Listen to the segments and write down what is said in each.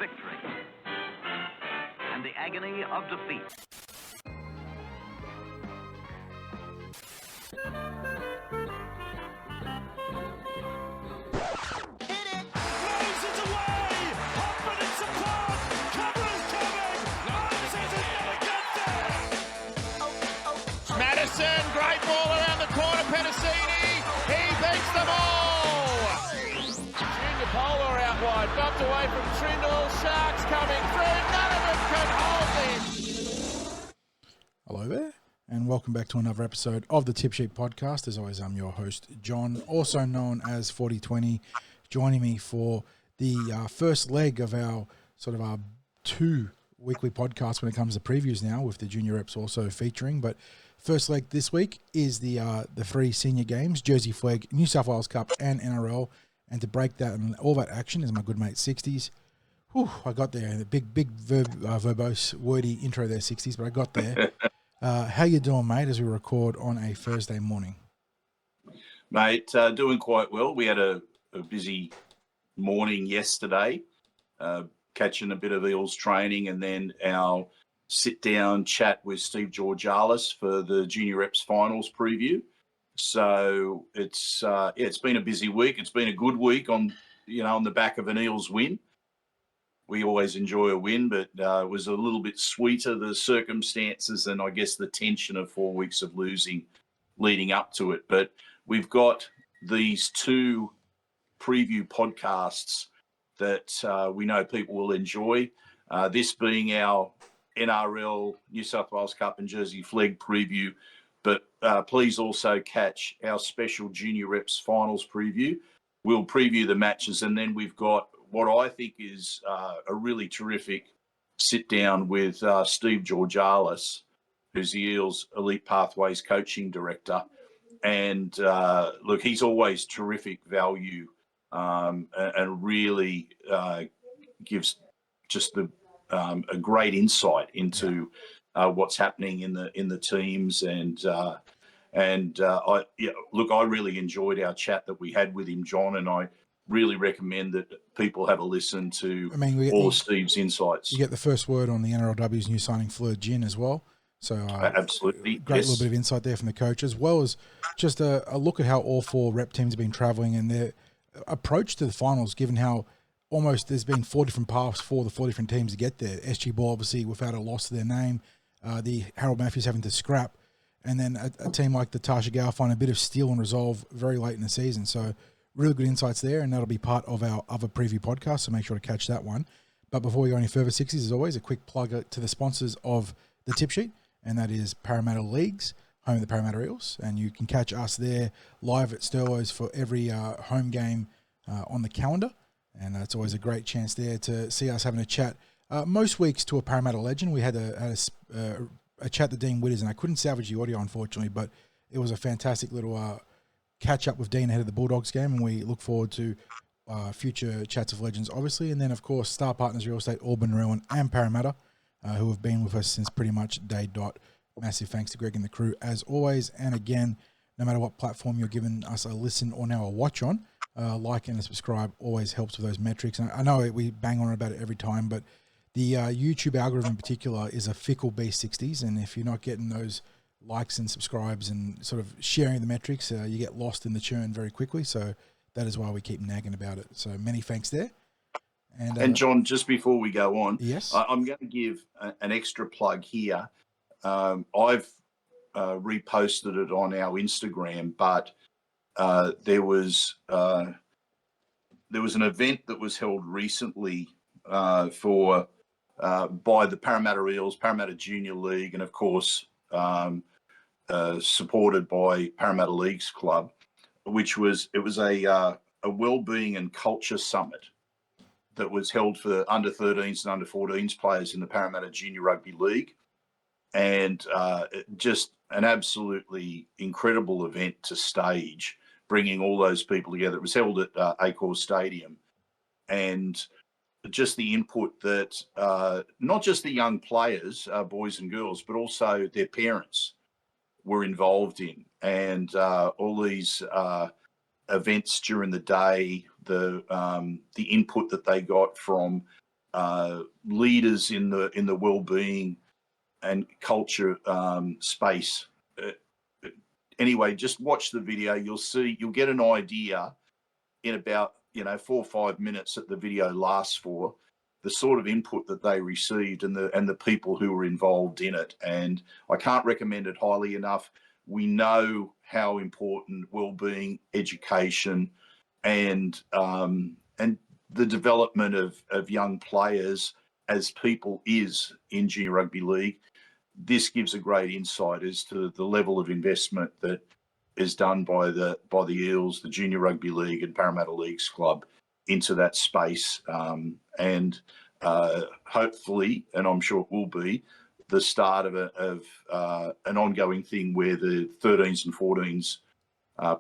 victory and the agony of defeat. Madison, great ball around the corner, Penasini, he beats them all! Junior Polar out wide, bumped away from Trindle, Sharks coming through, none of them can hold him! Hello there, and welcome back to another episode of the Tip Sheet Podcast. As always, I'm your host, John, also known as 4020, joining me for the first leg of our two weekly podcasts when it comes to previews now, with the junior reps also featuring. But first leg this week is the three senior games, Jersey Flegg, New South Wales Cup and NRL. And to break that and all that action is my good mate Sixties. Whew, I got there. The big verbose, wordy intro there, Sixties, but I got there. How you doing, mate, as we record on a Thursday morning? Mate, doing quite well. We had a busy morning yesterday, catching a bit of Eels training, and then our sit-down chat with Steve Georgalis for the Junior Reps Finals preview. So it's been a busy week. It's been a good week on the back of an Eels win. We always enjoy a win, but it was a little bit sweeter, the circumstances and I guess the tension of 4 weeks of losing leading up to it. But we've got these two preview podcasts that we know people will enjoy. This being our NRL, New South Wales Cup and Jersey Flegg preview. But please also catch our special Junior Reps Finals preview. We'll preview the matches, and then we've got what I think is a really terrific sit-down with Steve Georgalis, who's the Eels Elite Pathways Coaching Director. And look, he's always terrific value and really gives just a great insight into what's happening in the teams. I really enjoyed our chat that we had with him, John, and I really recommend that people have a listen to all of Steve's insights. You get the first word on the NRLW's new signing, Fleur Gin, as well. So absolutely, great little bit of insight there from the coach, as well as just a look at how all four rep teams have been travelling and their approach to the finals, given how almost there's been 4 different paths for the 4 different teams to get there. SG Ball, obviously, without a loss to their name, the Harold Matthews having to scrap, and then a team like the Tasha Gow find a bit of steel and resolve very late in the season. So really good insights there, and that'll be part of our other preview podcast, so make sure to catch that one. But before we go any further, Sixties, as always, a quick plug to the sponsors of the Tip Sheet, and that is Parramatta Leagues, home of the Parramatta Eels, and you can catch us there live at Sterlo's for every home game on the calendar, and it's always a great chance there to see us having a chat. Most weeks to a Parramatta legend. We had a chat to Dean Witters, and I couldn't salvage the audio, unfortunately, but it was a fantastic little catch up with Dean ahead of the Bulldogs game, and we look forward to future chats of legends, obviously. And then, of course, Star Partners Real Estate, Auburn, Rowan, and Parramatta, who have been with us since pretty much day dot. Massive thanks to Greg and the crew, as always. And again, no matter what platform you're giving us a listen or now a watch on, like and subscribe always helps with those metrics. And I know we bang on about it every time, but the YouTube algorithm in particular is a fickle beast, 60s, and if you're not getting those likes and subscribes and sort of sharing the metrics, you get lost in the churn very quickly. So that is why we keep nagging about it. So many thanks there. And John, just before we go on, yes, I'm going to give an extra plug here. I've reposted it on our Instagram, but there was an event that was held recently by the Parramatta Eels, Parramatta Junior League, and of course supported by Parramatta Leagues Club, which was a wellbeing and culture summit that was held for under 13s and under 14s players in the Parramatta Junior Rugby League, and just an absolutely incredible event to stage, bringing all those people together. It was held at Accor Stadium, and just the input that not just the young players, boys and girls, but also their parents were involved in, and all these events during the day, the input that they got from leaders in the well-being and culture space. Anyway, just watch the video. You'll get an idea in about 4 or 5 minutes that the video lasts for, the sort of input that they received and the people who were involved in it. And I can't recommend it highly enough. We know how important well-being, education, and the development of young players as people is in junior rugby league. This gives a great insight as to the level of investment that is done by the Eels, the Junior Rugby League and Parramatta Leagues Club into that space. And hopefully, and I'm sure it will be, the start of an ongoing thing where the 13s and 14s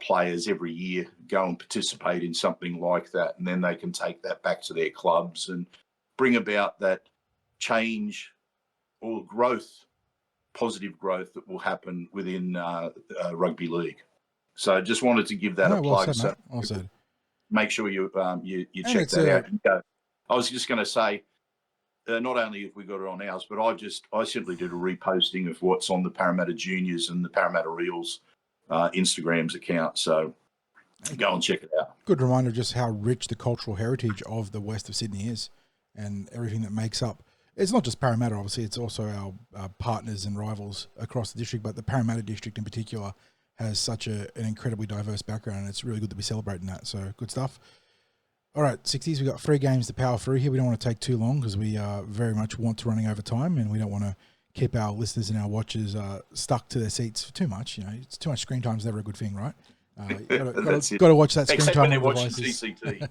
players every year go and participate in something like that. And then they can take that back to their clubs and bring about that change or growth, positive growth that will happen within rugby league. So just wanted to give that a plug. Well said, well said. Make sure you check that out. I was just going to say, not only have we got it on ours, but I simply did a reposting of what's on the Parramatta Juniors and the Parramatta Eels Instagram's account. So go and check it out. Good reminder of just how rich the cultural heritage of the west of Sydney is and everything that makes up. It's not just Parramatta, obviously. It's also our partners and rivals across the district, but the Parramatta district in particular has such an incredibly diverse background, and it's really good to be celebrating that. So good stuff. All right, 60s, we've got 3 games to power through here. We don't want to take too long because we very much want to running over time, and we don't want to keep our listeners and our watchers stuck to their seats for too much. It's too much screen time is never a good thing, right? Got to watch that screen Except time when they're on watching devices. CCT.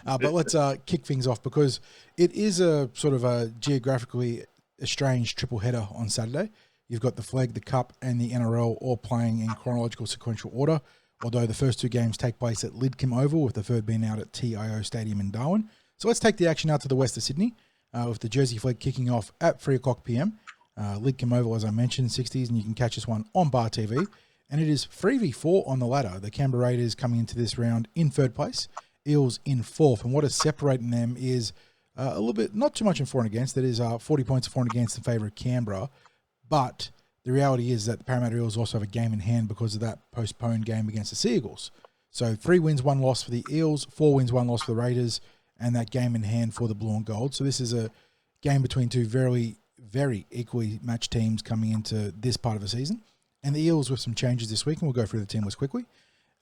But let's kick things off because it is a sort of a geographically estranged triple header on Saturday. You've got the Flegg, the Cup, and the NRL all playing in chronological sequential order, although the first 2 games take place at Lidcombe Oval, with the third being out at TIO Stadium in Darwin. So let's take the action out to the west of Sydney, with the Jersey Flegg kicking off at 3 o'clock p.m. Lidcombe Oval, as I mentioned, 60s, and you can catch this one on Bar TV. And it is 3v4 on the ladder. The Canberra Raiders coming into this round in 3rd place, Eels in 4th. And what is separating them is a little bit, not too much in for and against. That is 40 points for and against in favour of Canberra. But the reality is that the Parramatta Eels also have a game in hand because of that postponed game against the Sea Eagles. So 3 wins, 1 loss for the Eels, 4 wins, 1 loss for the Raiders, and that game in hand for the Blue and Gold. So this is a game between 2 very, very equally matched teams coming into this part of the season. And the Eels with some changes this week, and we'll go through the team list quickly.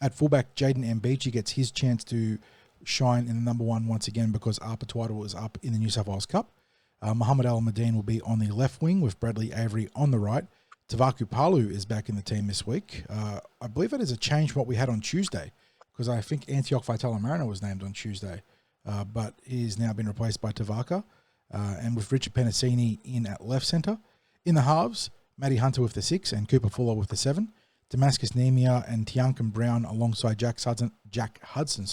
At fullback, Jaden Mbechi gets his chance to shine in the number 1 once again because Arpa Twiddle is up in the New South Wales Cup. Muhammad Al-Madeen will be on the left wing with Bradley Avery on the right. Tavaku Palu is back in the team this week. I believe that is a change from what we had on Tuesday because I think Antioch Vitala-Mariner was named on Tuesday, but he's now been replaced by Tavaka. And with Richard Penasini in at left centre. In the halves, Matty Hunter with the 6 and Cooper Fuller with the 7. Damascus Nemia and Tiankan Brown alongside Jack Hudson,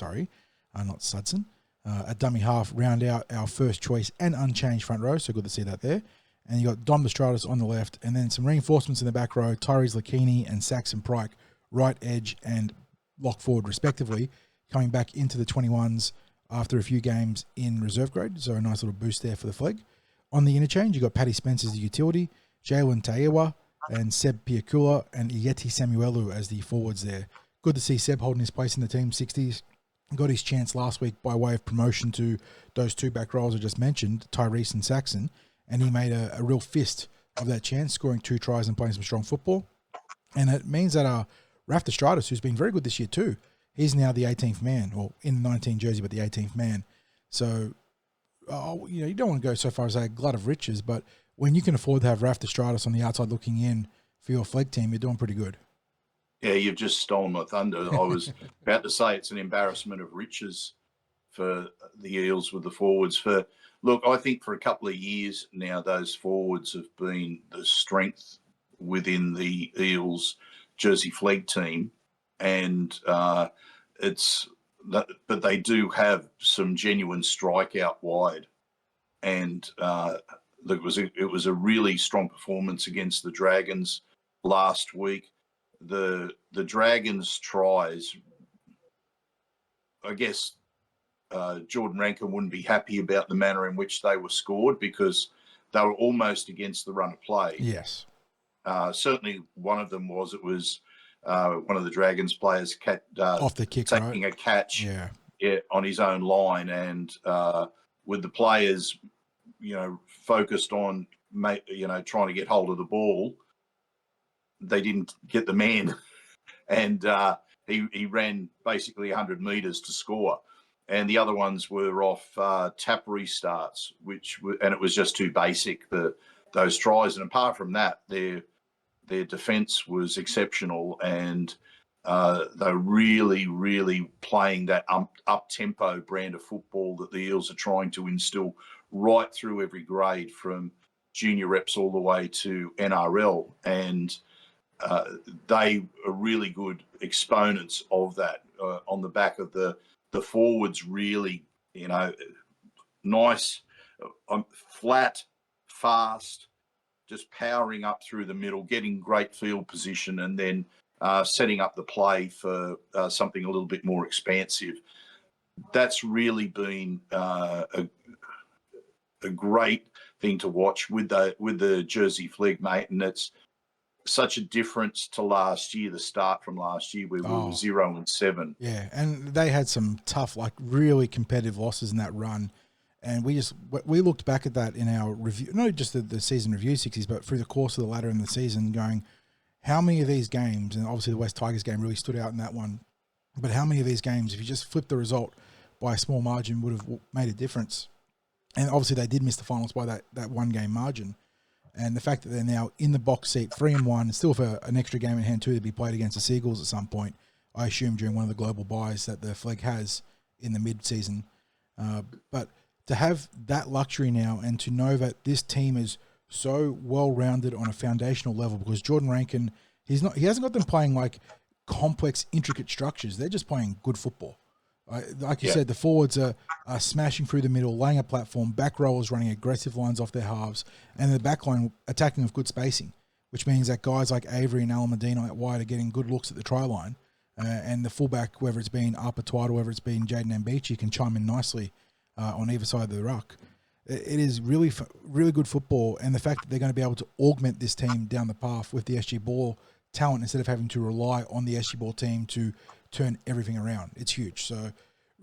not Sudson. At dummy half, round out our first choice and unchanged front row, so good to see that there. And you got Dom Destratus on the left, and then some reinforcements in the back row, Tyrese Lakini and Saxon Pryke, right edge and lock forward respectively, coming back into the 21s after a few games in reserve grade, so a nice little boost there for the Flegg. On the interchange, you got Paddy Spence as the utility, Jalen Taewa and Seb Piakula and Yeti Samuelu as the forwards there. Good to see Seb holding his place in the team, 60s. Got his chance last week by way of promotion to those 2 back rows I just mentioned, Tyrese and Saxon, and he made a real fist of that chance, scoring 2 tries and playing some strong football. And it means that Raf Destratus, who's been very good this year too, he's now the 18th man, or in the 19 jersey, but the 18th man. So, you don't want to go so far as a glut of riches, but when you can afford to have Raf Destratus on the outside looking in for your Flegg team, you're doing pretty good. Yeah, you've just stolen my thunder. I was about to say it's an embarrassment of riches for the Eels with the forwards. Look, I think for a couple of years now, those forwards have been the strength within the Eels Jersey Flegg team, and but they do have some genuine strike out wide, and it was a really strong performance against the Dragons last week. The Dragons' tries, I guess, Jordan Rankin wouldn't be happy about the manner in which they were scored because they were almost against the run of play. Yes. Certainly one of them was one of the Dragons players Off the kick, taking right? a catch on his own line, and with the players, focused on trying to get hold of the ball, they didn't get the man, and he ran basically 100 metres to score. And the other ones were off tap restarts, and it was just too basic, those tries. And apart from that, their defence was exceptional, and they're really, really playing that up-tempo brand of football that the Eels are trying to instill right through every grade, from junior reps all the way to NRL. And they are really good exponents of that on the back of the forwards, really, nice, flat, fast, just powering up through the middle, getting great field position, and then setting up the play for something a little bit more expansive. That's really been a great thing to watch with the Jersey Flegg, mate, and it's such a difference to last year, the start from last year where we were 0-7. Yeah, and they had some tough, really competitive losses in that run. And we looked back at that in our review, not just the season review 60s, but through the course of the latter in the season, going, how many of these games, and obviously the West Tigers game really stood out in that one, but how many of these games, if you just flip the result by a small margin, would have made a difference? And obviously they did miss the finals by that one game margin. And the fact that they're now in the box seat, 3-1, still for an extra game in hand too to be played against the Seagulls at some point, I assume during one of the global buys that the Flegg has in the mid-season. But to have that luxury now and to know that this team is so well-rounded on a foundational level, because Jordan Rankin, he hasn't got them playing complex, intricate structures. They're just playing good football. Like you said, the forwards are smashing through the middle, laying a platform, back rowers running aggressive lines off their halves, and the back line attacking with good spacing, which means that guys like Avery and Alan Medina out wide are getting good looks at the try line, and the fullback, whether it's been Arpa whether it's been Jaden Ambichi, can chime in nicely on either side of the ruck. It is really, really good football, and the fact that they're going to be able to augment this team down the path with the SG Ball talent instead of having to rely on the SG Ball team to turn everything around. It's huge. So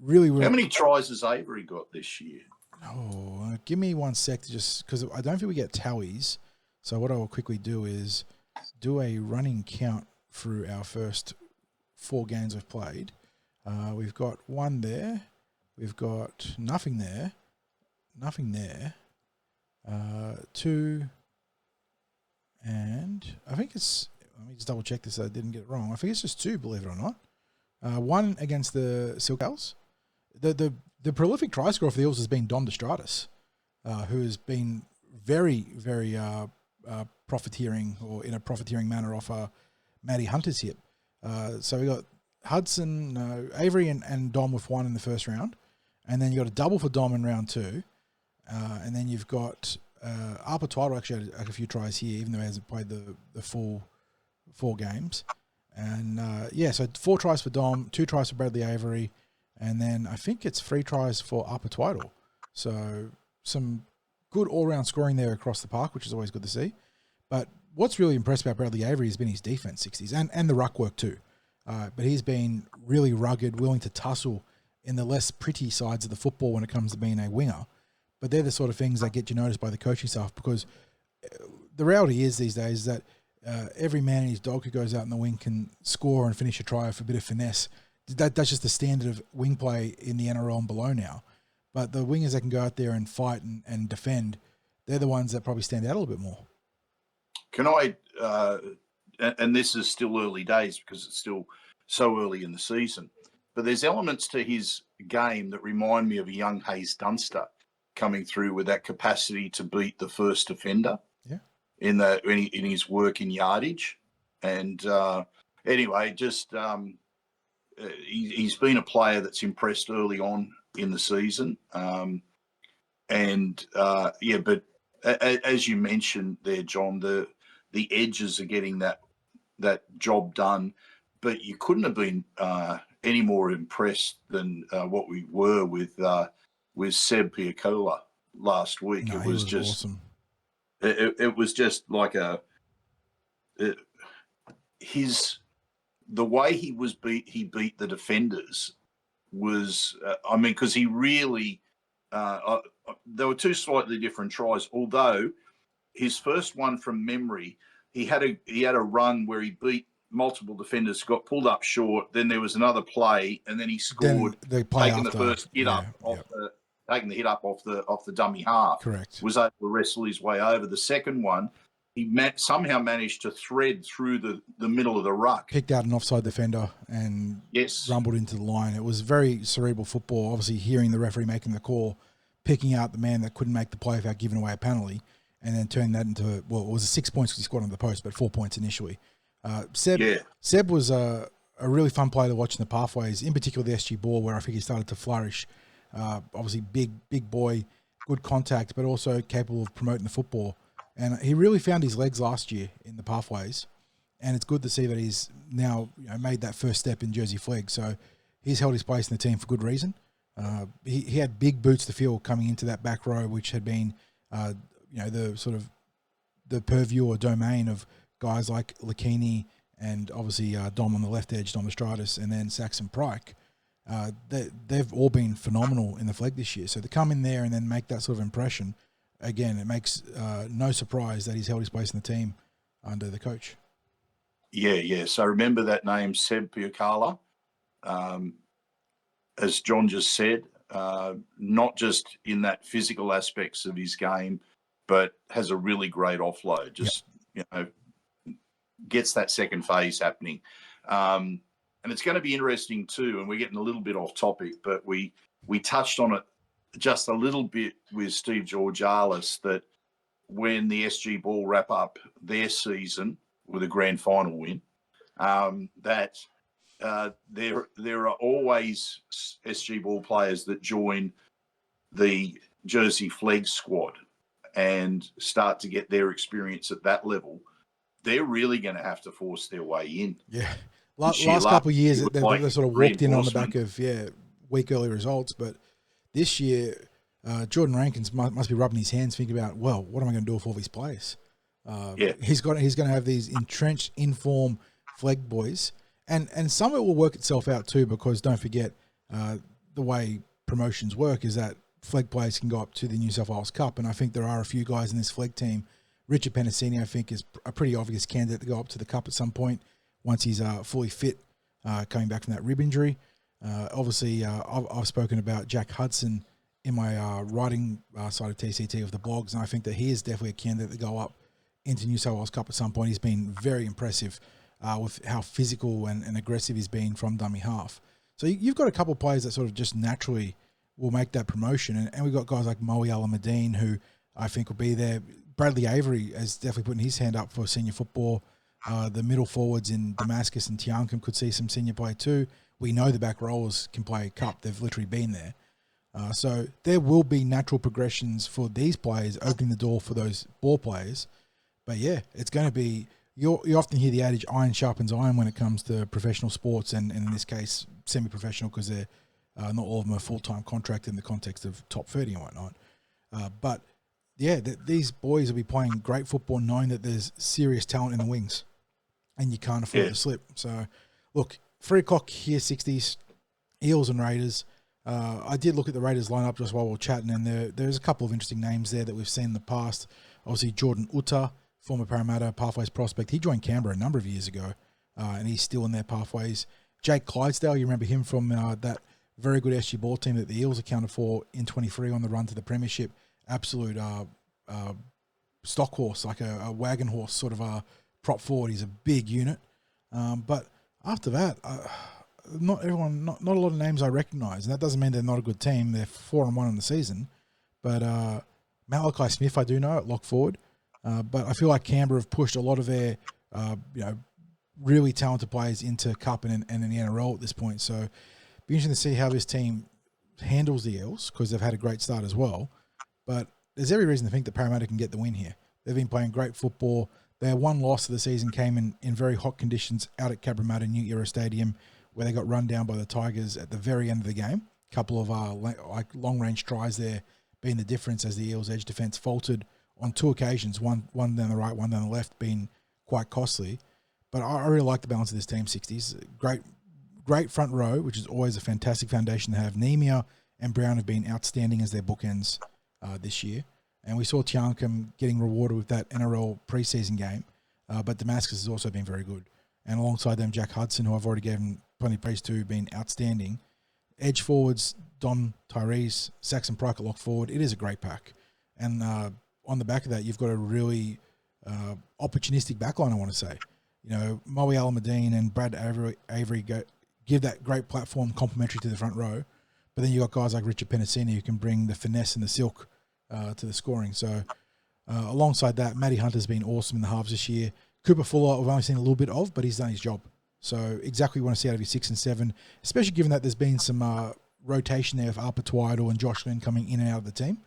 really, how many tries has Avery got this year? Oh, give me 1 sec to just, because I don't think we get tallies. So what I will quickly do is do a running count through our first 4 games we've played. We've got 1 there. We've got nothing there. 2, and I think it's, let me just double check this so I didn't get it wrong. I think it's just 2, believe it or not. 1 against the Silk Owls. The prolific try scorer for the Eels has been Dom Destratus, who has been very, very profiteering, or in a profiteering manner, off Matty Hunter's hip. So we got Avery and Dom with 1 in the first round, and then you got a double for Dom in round 2, and then you've got Arpa Twaddle actually had a few tries here, even though he hasn't played the full 4 games. And so 4 tries for Dom, 2 tries for Bradley Avery, and then I think it's 3 tries for Arpa Twaddle. So some good all-round scoring there across the park, which is always good to see. But what's really impressed about Bradley Avery has been his defense 60s and the ruck work too. But he's been really rugged, willing to tussle in the less pretty sides of the football when it comes to being a winger. But they're the sort of things that get you noticed by the coaching staff, because the reality is these days that every man and his dog who goes out in the wing can score and finish a try with a bit of finesse. That's just the standard of wing play in the NRL and below now. But the wingers that can go out there and fight and defend, they're the ones that probably stand out a little bit more. Can I, and this is still early days because it's still so early in the season, but there's elements to his game that remind me of a young Hayes Dunster coming through with that capacity to beat the first defender. Yeah. In his work in yardage. And anyway, just he's been a player that's impressed early on in the season. But as you mentioned there, John, the edges are getting that job done, but you couldn't have been any more impressed than what we were with Seb Piacola last week. No, It he was was just awesome. It was just like the way he beat the defenders was, because he really, there were two slightly different tries. Although his first one from memory, he had a run where he beat multiple defenders, got pulled up short. Then there was another play, and then he scored, taking the first hit up taking the hit up off the dummy half. Correct. Was able to wrestle his way over. The second one, he somehow managed to thread through the middle of the ruck. Picked out an offside defender and rumbled into the line. It was very cerebral football. Obviously, hearing the referee making the call, picking out the man that couldn't make the play without giving away a penalty, and then turning that into, well, it was 6 points because he scored on the post, but 4 points initially. Seb was a really fun player to watch in the pathways, in particular the SG ball, where I think he started to flourish. Obviously, big boy, good contact, but also capable of promoting the football. And he really found his legs last year in the pathways, and it's good to see that he's now made that first step in Jersey Flegg. So he's held his place in the team for good reason. He had big boots to fill coming into that back row, which had been the sort of the purview or domain of guys like Lakini and obviously Dom on the left edge, Dom Estratus, and then Saxon Pryke. They've all been phenomenal in the Flegg this year. So to come in there and then make that sort of impression, again, it makes no surprise that he's held his place in the team under the coach. Yeah. So remember that name, Seb Piacola. As John just said, not just in that physical aspects of his game, but has a really great offload. Just, gets that second phase happening. And it's going to be interesting too, and we're getting a little bit off topic, but we touched on it just a little bit with Steve Georgalis, that when the SG Ball wrap up their season with a grand final win, that there are always SG Ball players that join the Jersey Flegg squad and start to get their experience at that level. They're really going to have to force their way in. Yeah. Last couple of years, they sort of walked in on the back of weak early results, but this year, Jordan Rankins must be rubbing his hands, thinking about, well, what am I going to do with all these players? He's going to have these entrenched, in-form Flegg boys, and some of it will work itself out too, because don't forget, the way promotions work is that Flegg players can go up to the New South Wales Cup, and I think there are a few guys in this Flegg team. Richard Penasini, I think, is a pretty obvious candidate to go up to the Cup at some point once he's fully fit, coming back from that rib injury. Obviously, I've spoken about Jack Hudson in my writing side of TCT of the blogs, and I think that he is definitely a candidate to go up into New South Wales Cup at some point. He's been very impressive with how physical and aggressive he's been from dummy half. So you've got a couple of players that sort of just naturally will make that promotion, and we've got guys like Moe Alameddine, who I think will be there. Bradley Avery is definitely putting his hand up for senior football. The middle forwards in Damascus and Tiankum could see some senior play too. We know the back rowers can play cup. They've literally been there. So there will be natural progressions for these players, opening the door for those ball players. But yeah, it's going to be, you often hear the adage, iron sharpens iron when it comes to professional sports, and in this case, semi-professional, because they're not all of them are full-time contract in the context of top 30 and whatnot. But yeah, these boys will be playing great football knowing that there's serious talent in the wings and you can't afford to slip. So, look, 3 o'clock here, 60s, Eels and Raiders. I did look at the Raiders lineup just while we were chatting, and there's a couple of interesting names there that we've seen in the past. Obviously, Jordan Uta, former Parramatta Pathways prospect. He joined Canberra a number of years ago, and he's still in their Pathways. Jake Clydesdale, you remember him from that very good SG Ball team that the Eels accounted for in 23 on the run to the premiership. Absolute stock horse, like a wagon horse, sort of a prop forward. He's a big unit. But after that, not a lot of names I recognise, and that doesn't mean they're not a good team. They're 4-1 in the season, but Malachi Smith I do know at lock forward. But I feel like Canberra have pushed a lot of their really talented players into Cup and in the NRL at this point. So be interesting to see how this team handles the Eels, because they've had a great start as well. But there's every reason to think that Parramatta can get the win here. They've been playing great football. Their one loss of the season came in very hot conditions out at Cabramatta New Era Stadium, where they got run down by the Tigers at the very end of the game. A couple of long-range tries there being the difference as the Eels' edge defence faltered on 2 occasions, one down the right, one down the left, being quite costly. But I really like the balance of this team, 60s. Great front row, which is always a fantastic foundation to have. Nemia and Brown have been outstanding as their bookends this year. And we saw Tiancum getting rewarded with that NRL preseason game. But Damascus has also been very good. And alongside them, Jack Hudson, who I've already given plenty of praise to, been outstanding. Edge forwards, Dom Tyrese, Saxon Pryke at lock forward. It is a great pack. And on the back of that, you've got a really opportunistic backline, I want to say. You know, Moe Alamadine and Brad Avery give that great platform complementary to the front row. But then you've got guys like Richard Penasini who can bring the finesse and the silk to the scoring. So alongside that, Matty Hunter's been awesome in the halves this year. Cooper Fuller, we've only seen a little bit of, but he's done his job. So exactly what you want to see out of your 6 and 7, especially given that there's been some rotation there with Arpa Twiddle and Josh Lynn coming in and out of the team.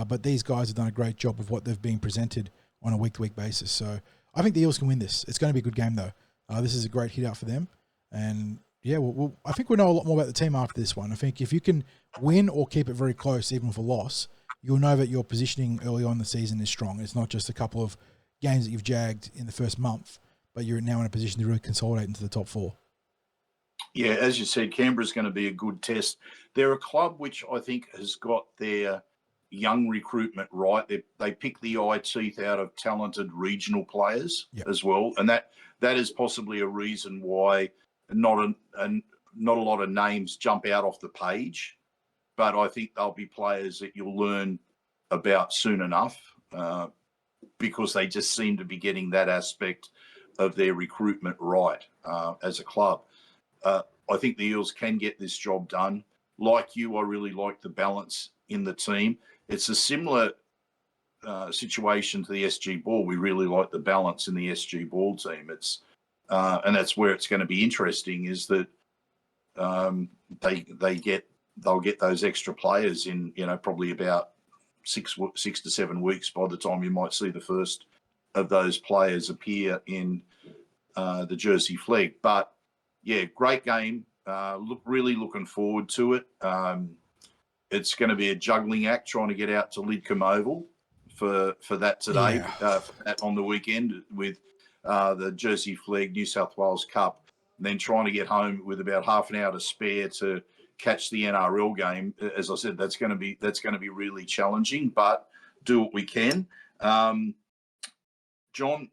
But these guys have done a great job of what they've been presented on a week-to-week basis. So I think the Eels can win this. It's going to be a good game, though. This is a great hit out for them. And, yeah, I think we'll know a lot more about the team after this one. I think if you can win or keep it very close, even with a loss, you'll know that your positioning early on in the season is strong. It's not just a couple of games that you've jagged in the first month, but you're now in a position to really consolidate into the top 4. Yeah, as you said, Canberra's going to be a good test. They're a club which I think has got their young recruitment right. They pick the eye teeth out of talented regional players as well, and that is possibly a reason why not a lot of names jump out off the page. But I think they'll be players that you'll learn about soon enough because they just seem to be getting that aspect of their recruitment right as a club. I think the Eels can get this job done. Like you, I really like the balance in the team. It's a similar situation to the SG Ball. We really like the balance in the SG Ball team. It's and that's where it's going to be interesting is that they'll get those extra players in, probably about 6 to 7 weeks by the time you might see the first of those players appear in the Jersey Flegg. But yeah, great game. Really looking forward to it. It's going to be a juggling act trying to get out to Lidcombe Oval for that today, for that on the weekend with the Jersey Flegg New South Wales Cup, and then trying to get home with about half an hour to spare to catch the NRL game. As I said, that's going to be really challenging, but do what we can. John,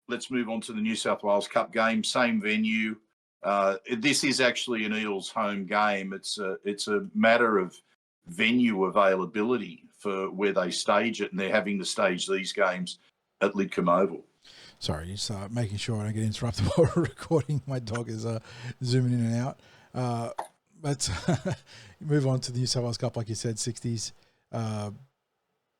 let's move on to the New South Wales Cup game. Same venue. This is actually an Eels home game. It's a matter of venue availability for where they stage it, and they're having to stage these games at Lidcombe Oval. Sorry, just making sure I don't get interrupted while we're recording. My dog is zooming in and out. But move on to the New South Wales Cup, like you said, 60s,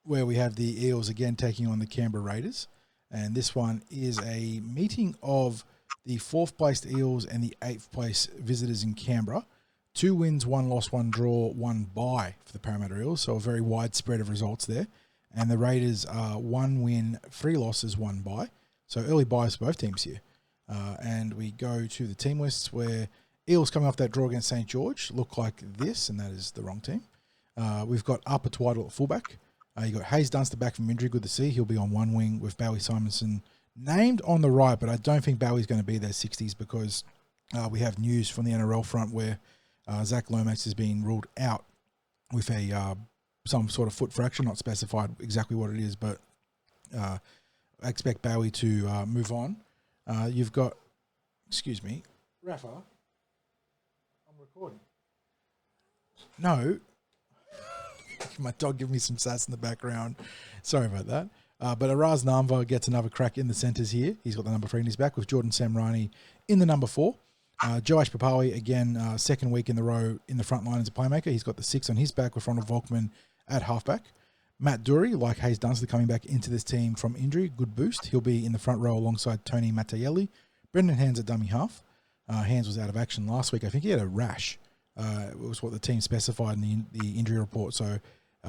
where we have the Eels again taking on the Canberra Raiders. And this one is a meeting of the 4th placed Eels and the 8th place visitors in Canberra. 2 wins, 1 loss, 1 draw, 1 bye for the Parramatta Eels. So a very wide spread of results there. And the Raiders are 1 win, 3 losses, 1 bye. So early byes for both teams here. And we go to the team lists where Eels coming off that draw against St. George look like this, and that is the wrong team. We've got Arpa Twiddle at fullback. You've got Hayes Dunster back from injury. Good to see. He'll be on 1 wing with Bowie Simonson named on the right, but I don't think Bowie's going to be there 60s because we have news from the NRL front where Zac Lomax has been ruled out with some sort of foot fracture, not specified exactly what it is, but I expect Bowie to move on. You've got, excuse me, Rafa, I'm recording. No. My dog giving me some sass in the background. Sorry about that. But Araz Namva gets another crack in the centres here. He's got the number 3 in his back with Jordan Samrani in the number 4. Joash Papawi, again, second week in the row in the front line as a playmaker. He's got the 6 on his back with Ronald Volkman at halfback. Matt Dury, like Hayes Dunster, coming back into this team from injury. Good boost. He'll be in the front row alongside Tony Mattielli. Brendan Hands at dummy half. Hands was out of action last week. I think he had a rash. It was what the team specified in the injury report. So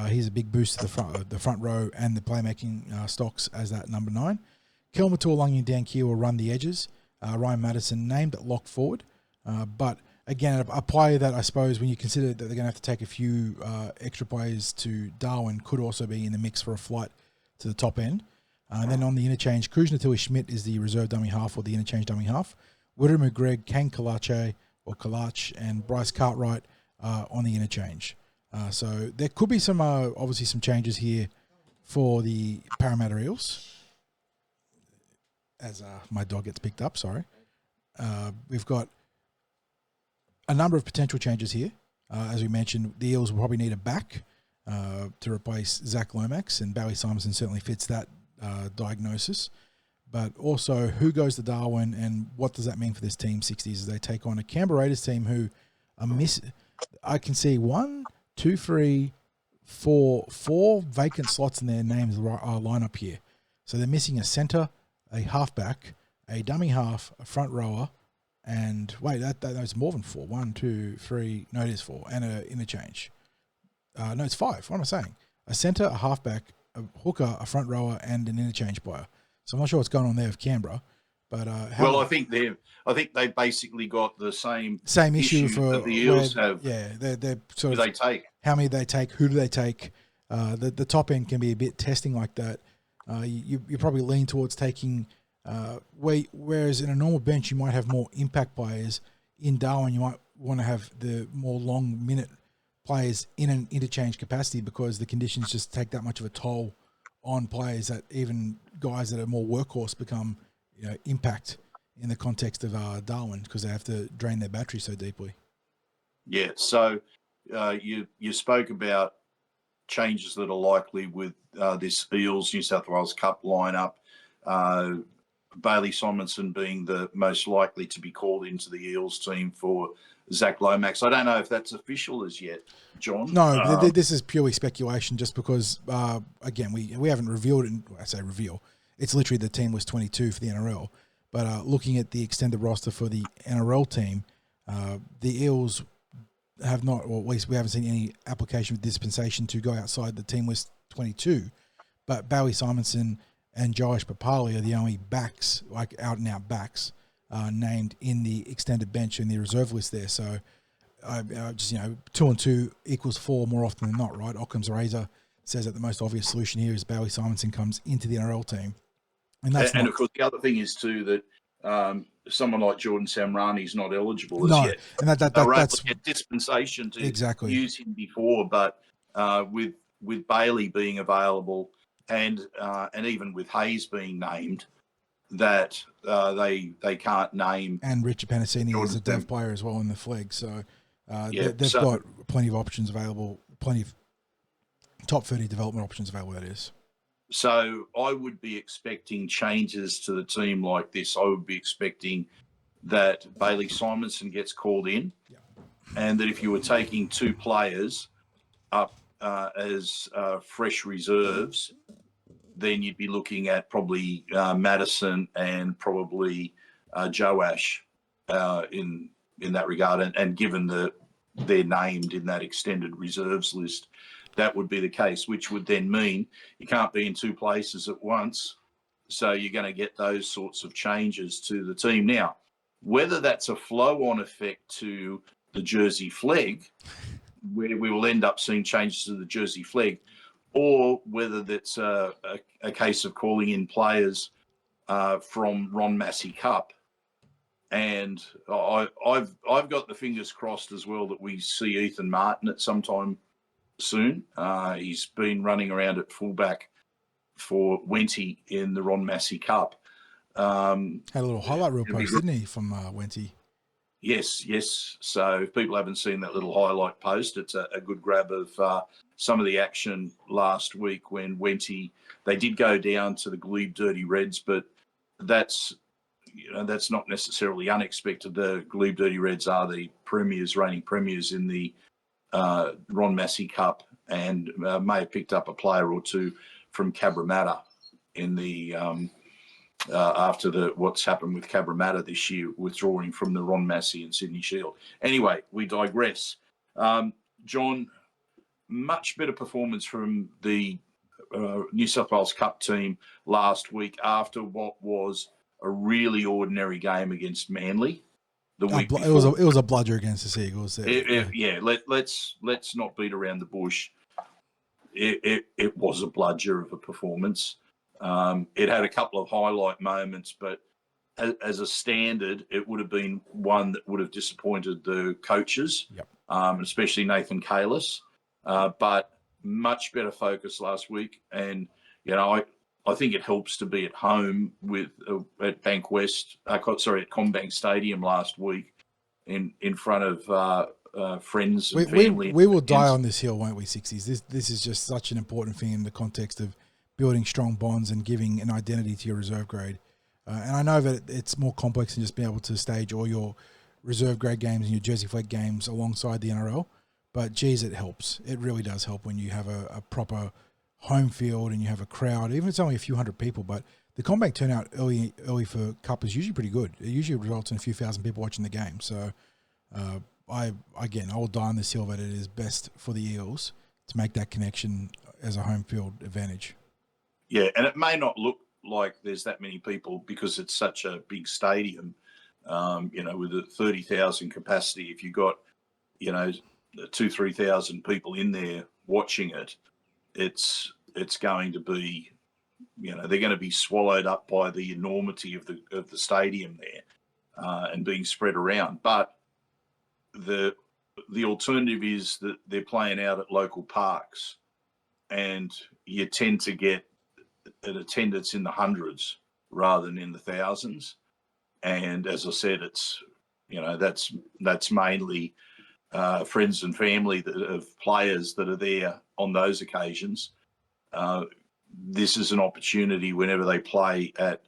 he's a big boost to the front row and the playmaking stocks as that number 9. Kelma Tuolangi and Dan Keogh will run the edges. Ryan Madison named at lock forward. But again, a player that I suppose when you consider that they're going to have to take a few extra players to Darwin could also be in the mix for a flight to the top end. And then on the interchange, Krujnatili Schmidt is the reserve dummy half or the interchange dummy half. Witter McGregor, Kane Kalache or Kalach, and Bryce Cartwright on the interchange. So there could be some, obviously some changes here for the Parramatta Eels. As my dog gets picked up, sorry. We've got a number of potential changes here. As we mentioned, the Eels will probably need a back to replace Zac Lomax, and Bailey Simonson certainly fits that diagnosis. But also, who goes to Darwin, and what does that mean for this team, 60s, as they take on a Canberra Raiders team who are I can see 1, 2, 3, 4 vacant slots in their names line up here. So they're missing a centre, a halfback, a dummy half, a front rower, and wait, that's more than 4. 1, 2, 3. No, it is 4, and an interchange. No, it's 5. What am I saying? A centre, a halfback, a hooker, a front rower, and an interchange player. So I'm not sure what's going on there with Canberra, but I think they basically got the same issue for that the Eels have. Yeah, they're sort of. Who they take? How many they take? Who do they take? The top end can be a bit testing like that. You probably lean towards taking. Whereas in a normal bench you might have more impact players. In Darwin you might want to have the more long minute players in an interchange capacity because the conditions just take that much of a toll on players that even guys that are more workhorse become, impact in the context of Darwin because they have to drain their battery so deeply. Yeah, so you spoke about changes that are likely with this Eels New South Wales Cup lineup. Bailey Simonson being the most likely to be called into the Eels team for Zac Lomax. I don't know if that's official as yet, John. No, this is purely speculation just because, again, we haven't revealed it. I say reveal. It's literally the team was 22 for the NRL. But looking at the extended roster for the NRL team, the Eels have not, or at least we haven't seen any application with dispensation to go outside the team list 22. But Bailey Simonson and Josh Papali are the only backs, like out-and-out backs, named in the extended bench in the reserve list there. So, just 2 and 2 equals 4 more often than not, right? Occam's razor says that the most obvious solution here is Bailey Simonson comes into the NRL team. And of course, the other thing is, too, that someone like Jordan Samrani is not eligible as yet. And that's a dispensation to exactly use him before, but with Bailey being available and even with Hayes being named, that they can't name. And Richard Penasini is a dev player as well in the Flegg, so they've got plenty of options available, plenty of top 30 development options available, that is. So I would be expecting changes to the team like this. I would be expecting that Bailey Simonson gets called in, and that if you were taking 2 players up as fresh reserves, then you'd be looking at probably Madison and probably Joash in that regard. And given that they're named in that extended reserves list, that would be the case, which would then mean you can't be in 2 places at once. So you're going to get those sorts of changes to the team. Now, whether that's a flow-on effect to the Jersey Flegg, where we will end up seeing changes to the Jersey Flegg, or whether that's a case of calling in players from Ron Massey Cup. And I've got the fingers crossed as well that we see Ethan Martin at some time soon. He's been running around at fullback for Wenty in the Ron Massey Cup. Had a little highlight reel post, didn't he, from Wenty? Yes. So if people haven't seen that little highlight post, it's a good grab of some of the action last week when Wenty, they did go down to the Glebe Dirty Reds, but that's not necessarily unexpected. The Glebe Dirty Reds are the reigning premiers in the Ron Massey Cup, and may have picked up a player or 2 from Cabramatta in the after what's happened with Cabramatta this year, withdrawing from the Ron Massey and Sydney Shield. Anyway, we digress. John, much better performance from the New South Wales Cup team last week after what was a really ordinary game against Manly. the week It before. was a bludger against the Seagulls. Let's not beat around the bush. It was a bludger of a performance. It had a couple of highlight moments, but as a standard, it would have been one that would have disappointed the coaches, especially Nathan Kalis. But much better focus last week, and I think it helps to be at home with at Bank West. At CommBank Stadium last week, in front of friends and family. We will die on this hill, won't we, Sixties? This is just such an important thing in the context of building strong bonds and giving an identity to your reserve grade. And I know that it's more complex than just being able to stage all your reserve grade games and your Jersey Flegg games alongside the NRL. But, geez, it helps. It really does help when you have a proper home field and you have a crowd, even if it's only a few hundred people. But the CommBank turnout early for Cup is usually pretty good. It usually results in a few thousand people watching the game. So, I will die on this hill that it is best for the Eels to make that connection as a home field advantage. Yeah, and it may not look like there's that many people because it's such a big stadium, with a 30,000 capacity. If you've got, 2,000-3,000 people in there watching it, it's going to be, they're going to be swallowed up by the enormity of the stadium there and being spread around. But the alternative is that they're playing out at local parks, and you tend to get an attendance in the hundreds rather than in the thousands. And as I said, it's that's mainly friends and family of players that are there on those occasions. This is an opportunity whenever they play at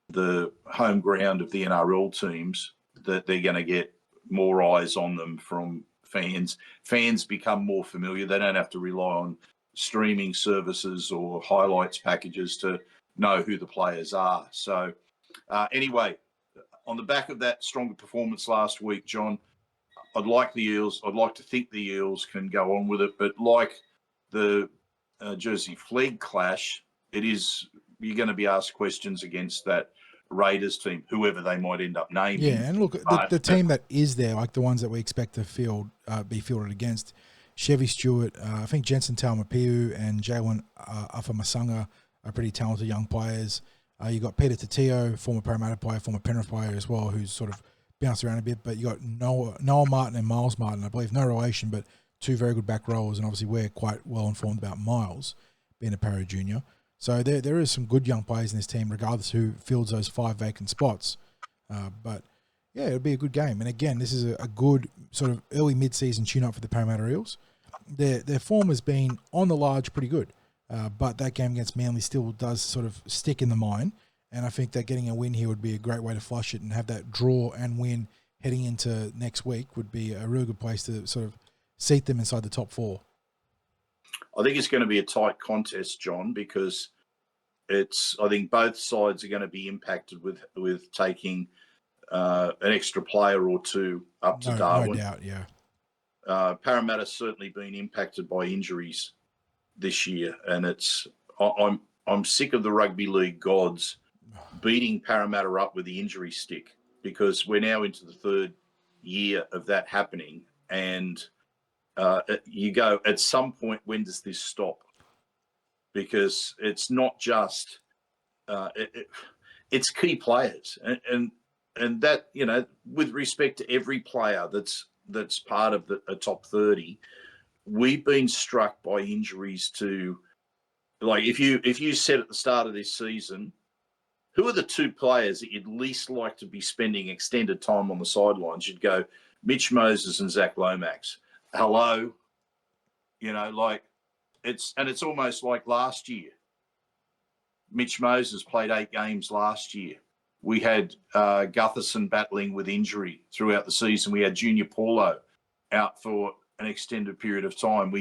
the home ground of the NRL teams that they're going to get more eyes on them from fans. Fans become more familiar. They don't have to rely on streaming services or highlights packages to know who the players are. So anyway, on the back of that stronger performance last week, John, I'd like to think the Eels can go on with it, but like the Jersey Flegg clash, you're going to be asked questions against that Raiders team, whoever they might end up naming. Yeah, and look, the team that is there, like the ones that we expect to be fielded against, Chevy Stewart, I think Jensen Taumapiu and Jalen Afamasanga are pretty talented young players. You got Peter Tatio, former Parramatta player, former Penrith player as well, who's sort of bounced around a bit. But you got Noah Martin and Miles Martin, I believe, no relation, but two very good back rowers, and obviously we're quite well informed about Miles being a Parra junior. So there is some good young players in this team, regardless who fields those 5 vacant spots. But yeah, it'll be a good game. And again, this is a good sort of early mid-season tune-up for the Parramatta Eels. Their form has been on the large pretty good, but that game against Manly still does sort of stick in the mind. And I think that getting a win here would be a great way to flush it and have that draw and win heading into next week would be a really good place to sort of seat them inside the top 4. I think it's going to be a tight contest, John, because I think both sides are going to be impacted with taking an extra player or two up to Darwin. No doubt, yeah. Parramatta's certainly been impacted by injuries this year, and I'm sick of the rugby league gods beating Parramatta up with the injury stick, because we're now into the 3rd year of that happening, and you go, at some point, when does this stop? Because it's not just it's key players, and that, with respect to every player that's part of a top 30, we've been struck by injuries to, like, if you said at the start of this season, who are the 2 players that you'd least like to be spending extended time on the sidelines, you'd go Mitch Moses and Zac Lomax. Hello, it's almost like last year. Mitch Moses played 8 games last year. We had Gutherson battling with injury throughout the season. We had Junior Paulo out for an extended period of time.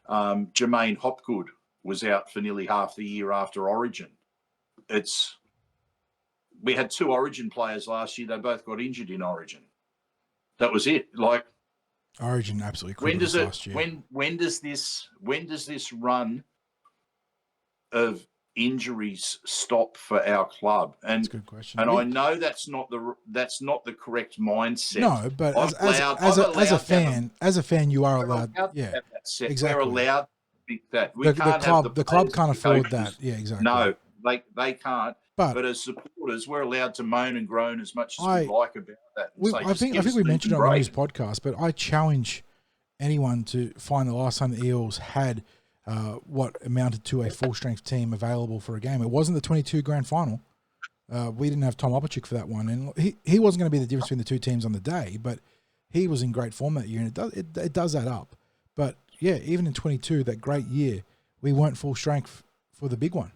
Jermaine Hopgood was out for nearly half the year after Origin. We had 2 Origin players last year. They both got injured in Origin. That was it. Like, Origin absolutely crippled us last year. When does this run of injuries stop for our club? And That's a good question. And I know that's not the correct mindset. No, but I'm as a fan, you are we're allowed. to Yeah, have that set. exactly. We're allowed to think that. We can't have the club can't players, afford coaches. that. Yeah, exactly. No, they can't. But As supporters, we're allowed to moan and groan as much as we I- like about that. And say, I think we mentioned it on the news podcast, but I challenge anyone to find the last time the Eels had what amounted to a full strength team available for a game. It wasn't the 22 grand final. We didn't have Tom Opachik for that one, and he wasn't going to be the difference between the two teams on the day, but he was in great form that year, and it does add up. But yeah, even in 22, that great year, we weren't full strength for the big one,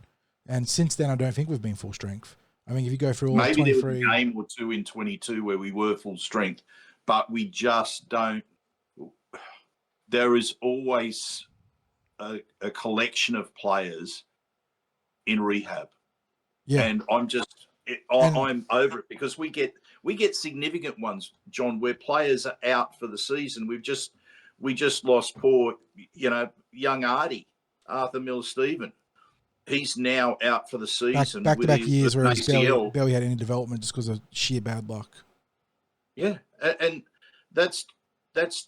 and since then, I don't think we've been full strength. I mean, if you go through all maybe 23, there was a game or two in 22 where we were full strength, but we just don't. There is always a collection of players in rehab. yeah, And I'm over it because we get significant ones, John, where players are out for the season. We just lost poor, young Arthur Miller-Stephen. He's now out for the season. back-to-back years where he's ACL. barely had any development just because of sheer bad luck. Yeah, and that's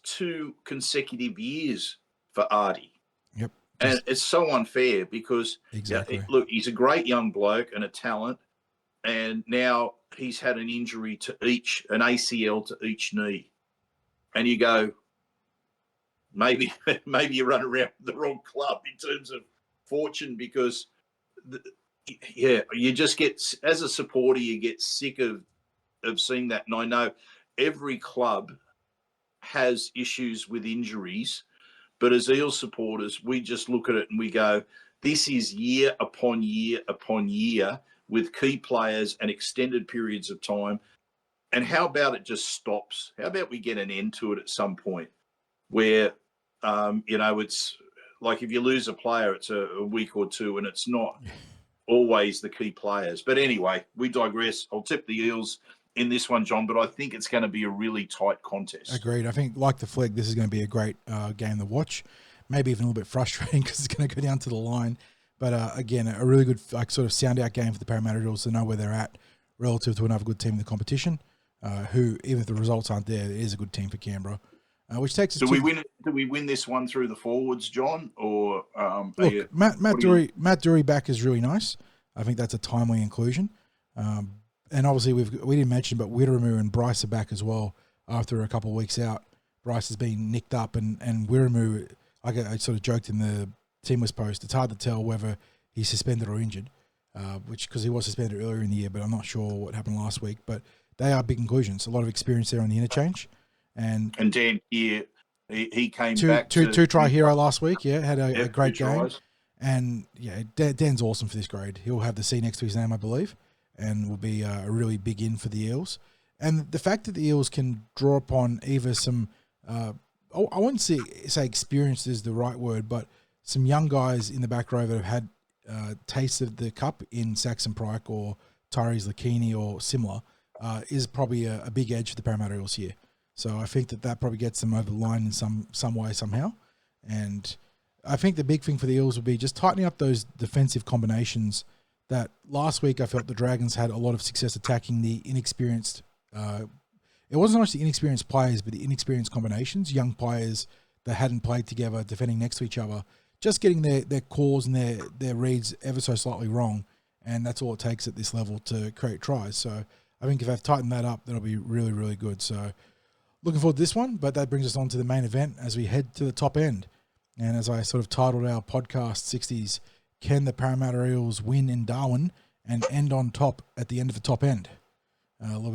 2 consecutive years for Artie. Yep. And it's so unfair because Exactly. look, he's a great young bloke and a talent, and now he's had an injury to an ACL to each knee, and you go, maybe you run around the wrong club in terms of fortune because, you just get, as a supporter, you get sick of seeing that, and I know every club has issues with injuries. But as Eels supporters, we just look at it and we go, this is year upon year upon year with key players and extended periods of time. And how about it just stops? How about we get an end to it at some point where, it's like if you lose a player, it's a week or two and it's not always the key players. But anyway, we digress. I'll tip the Eels in this one, John, but I think it's going to be a really tight contest. Agreed. I think, like the Flegg, this is going to be a great game to watch. Maybe even a little bit frustrating because it's going to go down to the line. But again, a really good sort of sound out game for the Parramatta Eels to know where they're at relative to another good team in the competition. Who, even if the results aren't there, it is a good team for Canberra. Which takes us do we win this one through the forwards, John? Or look, Matt Dury back is really nice. I think that's a timely inclusion. And obviously we didn't mention, but Wiremu and Bryce are back as well after a couple of weeks out. Bryce has been nicked up, and Wiremu, I sort of joked in the Team West post, it's hard to tell whether he's suspended or injured, because he was suspended earlier in the year, but I'm not sure what happened last week. But they are big inclusions. A lot of experience there on the interchange. And Dan here, he came back. Two try hero last week, had a great game. Tries. And yeah, Dan's awesome for this grade. He'll have the C next to his name, I believe, and will be a really big in for the Eels. And the fact that the Eels can draw upon either some, I wouldn't say experienced is the right word, but some young guys in the back row that have had taste of the cup in Saxon Pryke or Tyrese Lakini or similar, is probably a big edge for the Parramatta Eels here. So I think that probably gets them over the line in some way, somehow. And I think the big thing for the Eels would be just tightening up those defensive combinations that last week I felt the Dragons had a lot of success attacking the inexperienced. It wasn't actually inexperienced players, but the inexperienced combinations, young players that hadn't played together, defending next to each other, just getting their calls and their reads ever so slightly wrong. And that's all it takes at this level to create tries. So I think if they've tightened that up, that'll be really, really good. So looking forward to this one, but that brings us on to the main event as we head to the top end. And as I sort of titled our podcast, 60s, can the Parramatta Eels win in Darwin and end on top at the end of the top end? A little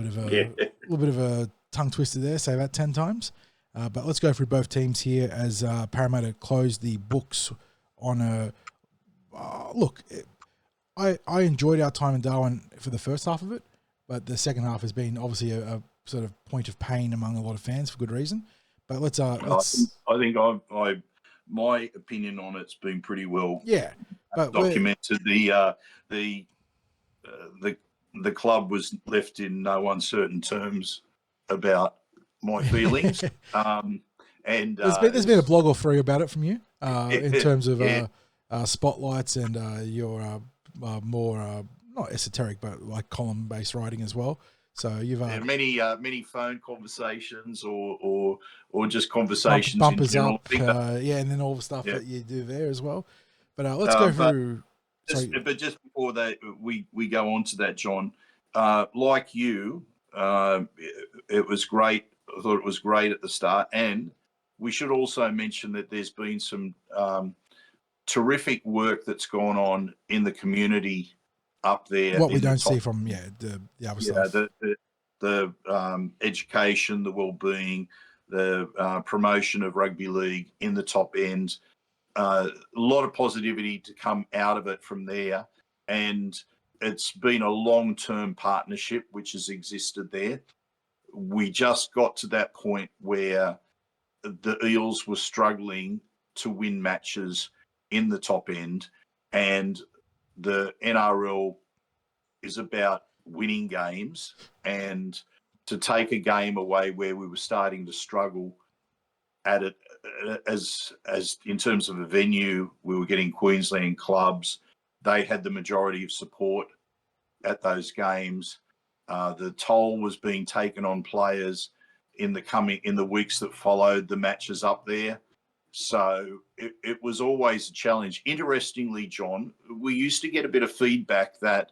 bit of a tongue twister there, say that 10 times. But let's go through both teams here as Parramatta closed the books on a... look, I enjoyed our time in Darwin for the first half of it, but the second half has been obviously a sort of point of pain among a lot of fans for good reason. But let's I think my opinion on it's been pretty well documented. The club was left in no uncertain terms about my feelings. And there's been a blog or three about it from you in terms of spotlights and your more not esoteric, but like column-based writing as well. So you've many phone conversations or just conversations bumpers in general. up, and then all the stuff that you do there as well. But let's go through. But just before we go on to that, John, like you, it was great. I thought it was great at the start, and we should also mention that there's been some terrific work that's gone on in the community up there. What we don't see from the other stuff. The education, the well-being, the promotion of rugby league in the top end. A lot of positivity to come out of it from there, and it's been a long-term partnership which has existed there. We just got to that point where the Eels were struggling to win matches in the top end, and the NRL is about winning games, and to take a game away where we were starting to struggle at it, as in terms of a venue, we were getting Queensland clubs. They had the majority of support at those games. The toll was being taken on players in the weeks that followed the matches up there. So it was always a challenge. Interestingly, John, we used to get a bit of feedback that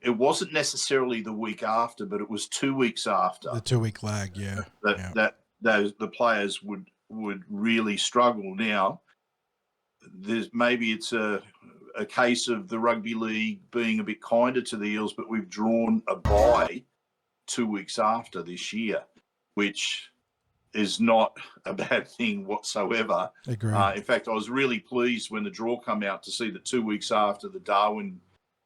it wasn't necessarily the week after, but it was 2 weeks after. The 2 week lag, that the players would really struggle. Now, maybe it's a case of the rugby league being a bit kinder to the Eels, but we've drawn a bye 2 weeks after this year, which is not a bad thing whatsoever. Agreed. In fact, I was really pleased when the draw came out to see that 2 weeks after the Darwin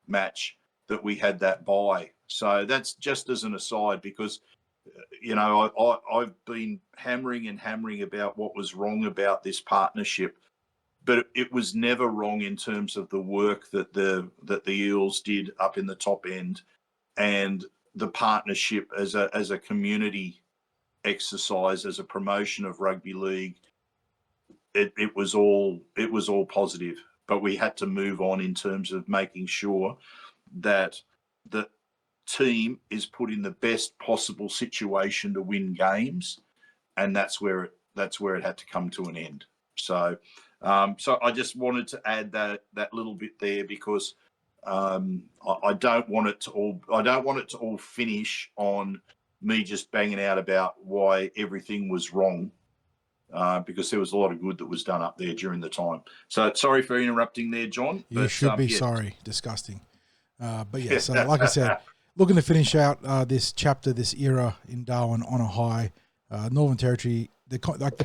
match that we had that bye. So that's just as an aside, because I've been hammering about what was wrong about this partnership, but it was never wrong in terms of the work that the Eels did up in the top end, and the partnership as a community exercise, as a promotion of rugby league. It was all positive, but we had to move on in terms of making sure that the team is put in the best possible situation to win games, and that's where it had to come to an end. So I just wanted to add that little bit there, because I don't want it to all finish on me just banging out about why everything was wrong, because there was a lot of good that was done up there during the time. So sorry for interrupting there, John. You should be sorry. Disgusting. But yeah, so like I said, looking to finish out this chapter, this era in Darwin on a high. Northern Territory, the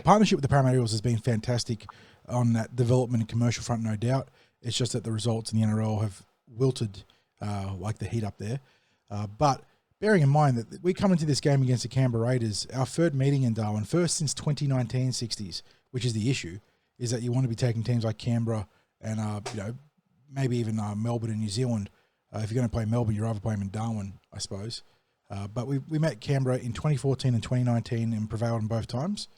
partnership with the Parramatta Eels has been fantastic on that development and commercial front, no doubt. It's just that the results in the NRL have wilted like the heat up there. But bearing in mind that we come into this game against the Canberra Raiders, our third meeting in Darwin, first since 2019 Sixties, which is the issue, is that you want to be taking teams like Canberra and maybe even Melbourne and New Zealand. If you're going to play Melbourne, you'd rather play them in Darwin, I suppose. But we met Canberra in 2014 and 2019 and prevailed in both times.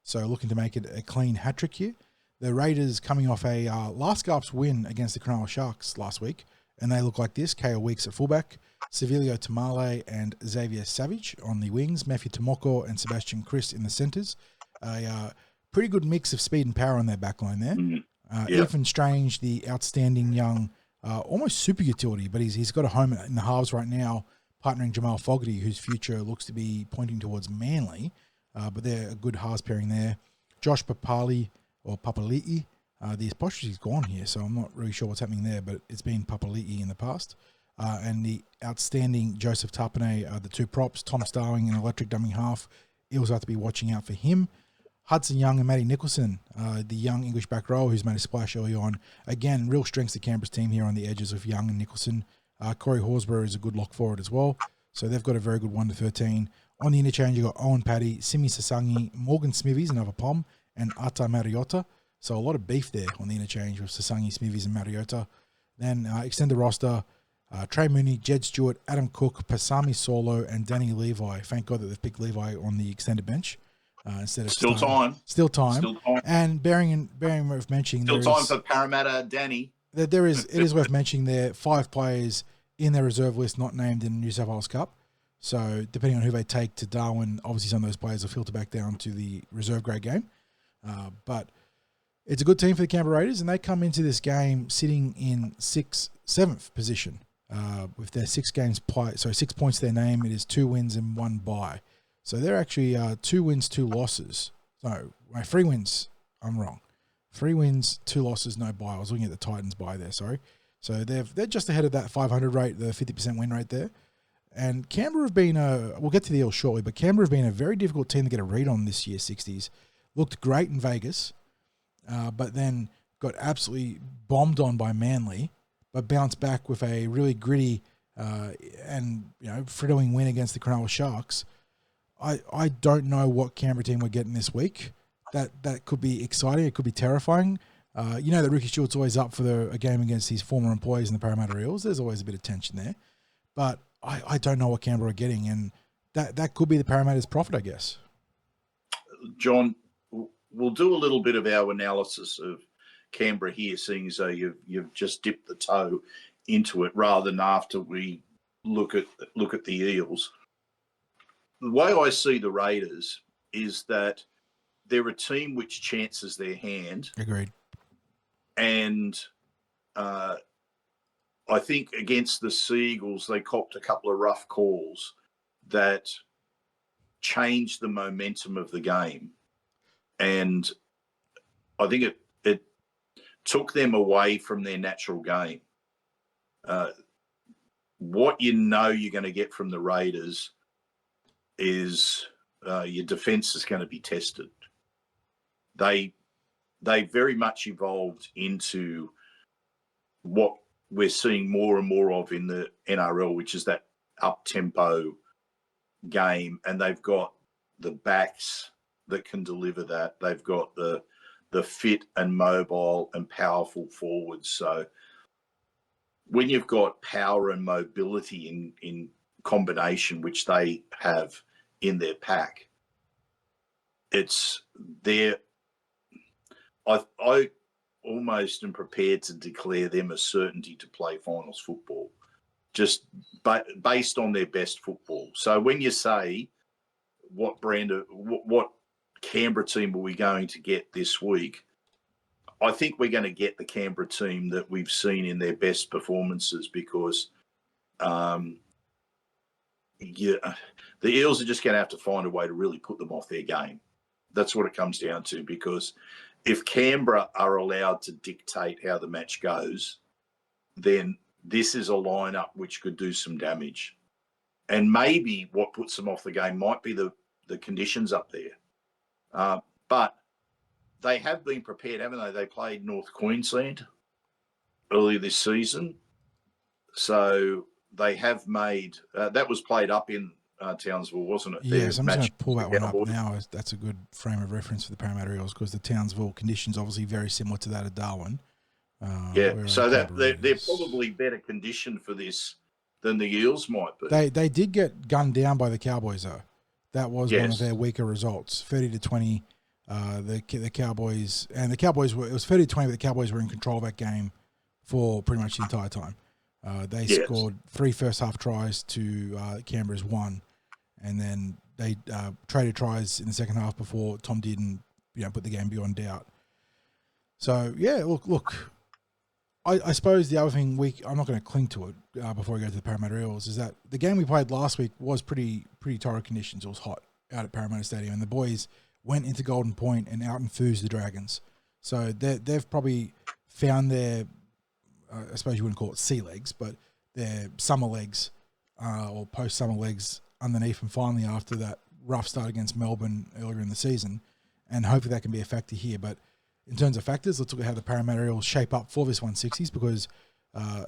So looking to make it a clean hat-trick here. The Raiders coming off a last gasp win against the Cronulla Sharks last week, and they look like this. Kale Weeks at fullback, Sevilio Tamale and Xavier Savage on the wings, Matthew Tomoko and Sebastian Chris in the centres. A pretty good mix of speed and power on their backline there. Mm-hmm. Ethan Strange, the outstanding young, almost super utility, but he's got a home in the halves right now, partnering Jamal Fogarty, whose future looks to be pointing towards Manly, but they're a good halves pairing there. Josh Papali'i, the apostrophe's gone here, so I'm not really sure what's happening there, but it's been Papali'i in the past. And the outstanding Joseph Tapine, the two props, Tom Starling and Electric Dumbing half. Eels have to be watching out for him. Hudson Young and Matty Nicholson, the young English back row who's made a splash early on. Again, real strengths to Canberra's team here on the edges of Young and Nicholson. Corey Horsburgh is a good lock forward as well. So they've got a very good 1-13. On the interchange, you've got Owen Paddy, Simi Sasangi, Morgan Smithies, another Pom, and Ata Mariota. So a lot of beef there on the interchange with Sasangi, Smithies, and Mariota. Then extend the roster. Trey Mooney, Jed Stewart, Adam Cook, Pasami Solo, and Danny Levi. Thank God that they've picked Levi on the extended bench instead of Still time. And bearing worth mentioning, still time for Parramatta Danny. It is worth mentioning there 5 players in their reserve list not named in the New South Wales Cup. So depending on who they take to Darwin, obviously some of those players will filter back down to the reserve grade game. But it's a good team for the Canberra Raiders, and they come into this game sitting in 7th position with their 6 games played. So 6 points to their name. It is 2 wins and 1 bye. So they're actually 2 wins, 2 losses. No, 3 wins. I'm wrong. 3 wins, 2 losses, no bye. I was looking at the Titans bye there, sorry. So they're just ahead of that 500 rate, the 50% win rate there. And Canberra have been, we'll get to the Eels shortly, but Canberra have been a very difficult team to get a read on this year, 60s. Looked great in Vegas, but then got absolutely bombed on by Manly, but bounced back with a really gritty and thrilling win against the Cronulla Sharks. I don't know what Canberra team we're getting this week. That could be exciting. It could be terrifying. That Ricky Stewart's always up for a game against his former employees in the Parramatta Eels. There's always a bit of tension there. But I don't know what Canberra are getting, and that could be the Parramatta's profit, I guess. John, we'll do a little bit of our analysis of Canberra here, seeing as though you've just dipped the toe into it, rather than after we look at the Eels. The way I see the Raiders is that they're a team which chances their hand. Agreed. And I think against the Seagulls, they copped a couple of rough calls that changed the momentum of the game. And I think it took them away from their natural game. What you're going to get from the Raiders is your defence is going to be tested. They very much evolved into what we're seeing more and more of in the NRL, which is that up-tempo game, and they've got the backs that can deliver that. They've got the fit and mobile and powerful forwards. So when you've got power and mobility in combination, which they have in their pack, it's there. I almost am prepared to declare them a certainty to play finals football, just based on their best football. So when you say what Canberra team are we going to get this week, I think we're going to get the Canberra team that we've seen in their best performances, because the Eels are just going to have to find a way to really put them off their game. That's what it comes down to, because if Canberra are allowed to dictate how the match goes, then this is a lineup which could do some damage. And maybe what puts them off the game might be the conditions up there. But they have been prepared, haven't they? They played North Queensland earlier this season. So they have made that was played up in Townsville, wasn't it? Yes, I'm just going to pull that one up now. That's a good frame of reference for the Parramatta Eels, because the Townsville conditions obviously very similar to that of Darwin. So that they're probably better conditioned for this than the Eels might be. They did get gunned down by the Cowboys, though. That was one of their weaker results, 30-20. The Cowboys, and the Cowboys it was 30-20, but the Cowboys were in control of that game for pretty much the entire time. They scored 3 first half tries to Canberra's 1, and then they traded tries in the second half before Tom didn't put the game beyond doubt. So look. I suppose the other thing I'm not going to cling to it before I go to the Parramatta Eels, is that the game we played last week was pretty torrid conditions. It was hot out at Parramatta Stadium, and the boys went into Golden Point and out enthused the Dragons. So they've probably found their, I suppose you wouldn't call it sea legs, but their summer legs or post-summer legs underneath them finally after that rough start against Melbourne earlier in the season, and hopefully that can be a factor here. But in terms of factors, let's look at how the Parramatta Eels shape up for this 160s, because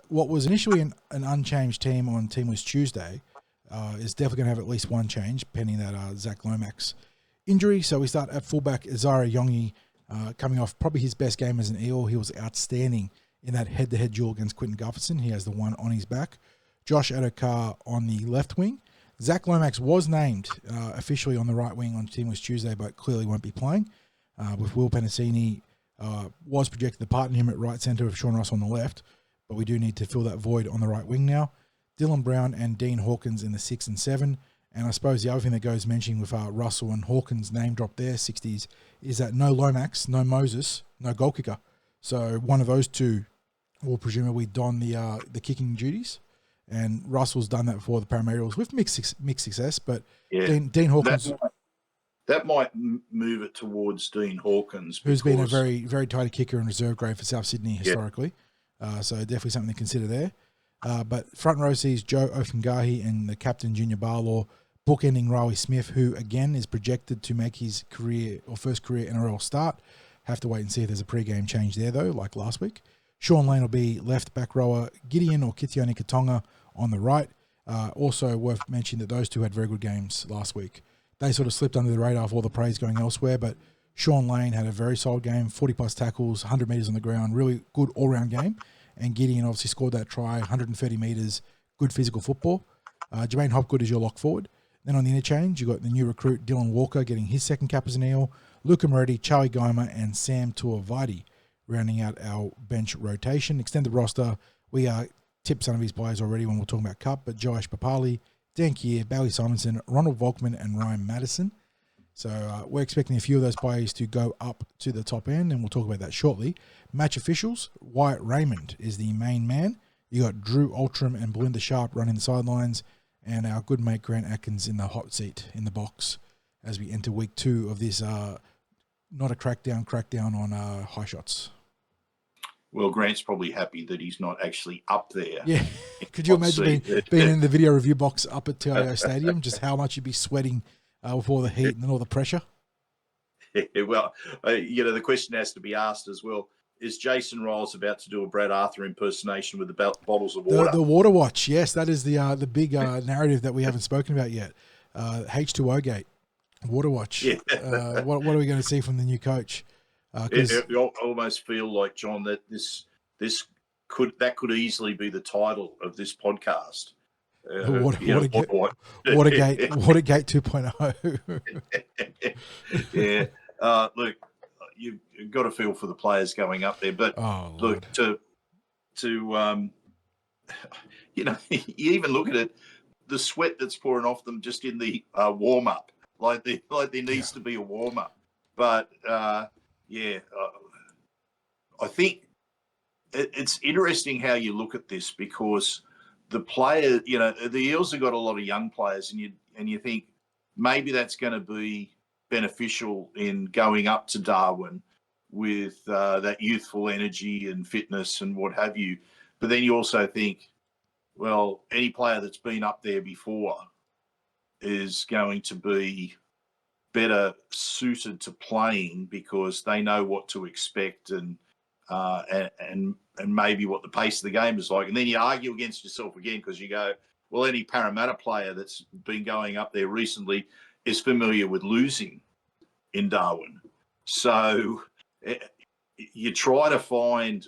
what was initially an unchanged team on Team List Tuesday is definitely going to have at least one change, pending that Zac Lomax injury. So we start at fullback, Azara Yongi, coming off probably his best game as an Eel. He was outstanding in that head-to-head duel against Quinton Gufferson. He has the one on his back. Josh Adokar on the left wing. Zac Lomax was named officially on the right wing on Team List Tuesday, but clearly won't be playing, with Will Penasini Was projected to partner him at right centre with Sean Ross on the left, but we do need to fill that void on the right wing now. Dylan Brown and Dean Hawkins in the 6 and 7. And I suppose the other thing that goes mentioning with Russell and Hawkins name drop there, 60s, is that no Lomax, no Moses, no goal kicker. So one of those two will presumably don the kicking duties. And Russell's done that before the Parramatta Eels with mixed success. But Yeah. Dean Hawkins... That might move it towards Dean Hawkins. Who's been a very, very tight kicker in reserve grade for South Sydney historically. So definitely something to consider there. But front row sees Joe Ofungahi and the captain, Junior Barlaw, bookending Riley Smith, who, again, is projected to make his career or first career NRL start. Have to wait and see if there's a pre-game change there, though, like last week. Sean Lane will be left back rower, Gideon or Kitione Katonga on the right. Also worth mentioning that those two had very good games last week. They sort of slipped under the radar for all the praise going elsewhere, but Sean Lane had a very solid game, 40-plus tackles, 100 metres on the ground, really good all-round game. And Gideon obviously scored that try, 130 metres, good physical football. Jermaine Hopgood is your lock forward. Then on the interchange, you've got the new recruit Dylan Walker getting his second cap as an Eel, Luca Moretti, Charlie Geimer, and Sam Tuivasa rounding out our bench rotation. Extended roster, we tipped some of his players already when we're talking about Cup, but Joash Papali, Dan Keir, Bailey Simonson, Ronald Volkman, and Ryan Madison. So we're expecting a few of those players to go up to the top end, and we'll talk about that shortly. Match officials, Wyatt Raymond is the main man. You got Drew Altram and Belinda Sharp running the sidelines, and our good mate Grant Atkins in the hot seat in the box as we enter week 2 of this not a crackdown on high shots. Well, Grant's probably happy that he's not actually up there. Yeah. Could you imagine being in the video review box up at TIO Stadium, just how much you'd be sweating with all the heat and all the pressure? Yeah, well, the question has to be asked as well. Is Jason Riles about to do a Brad Arthur impersonation with the bottles of water? The water watch, yes. That is the big narrative that we haven't spoken about yet. H2O Gate, water watch. Yeah. What are we going to see from the new coach? I almost feel like, John, that this could easily be the title of this podcast. Watergate 2.0. Yeah. Look, you've got to feel for the players going up there, but look, you even look at it, the sweat that's pouring off them just in the warm up, like there needs to be a warm up. But I think it's interesting how you look at this, because the player, the Eels have got a lot of young players, and you think maybe that's going to be beneficial in going up to Darwin with that youthful energy and fitness and what have you. But then you also think, well, any player that's been up there before is going to be better suited to playing, because they know what to expect and maybe what the pace of the game is like. And then you argue against yourself again, because you go, well, any Parramatta player that's been going up there recently is familiar with losing in Darwin. So you try to find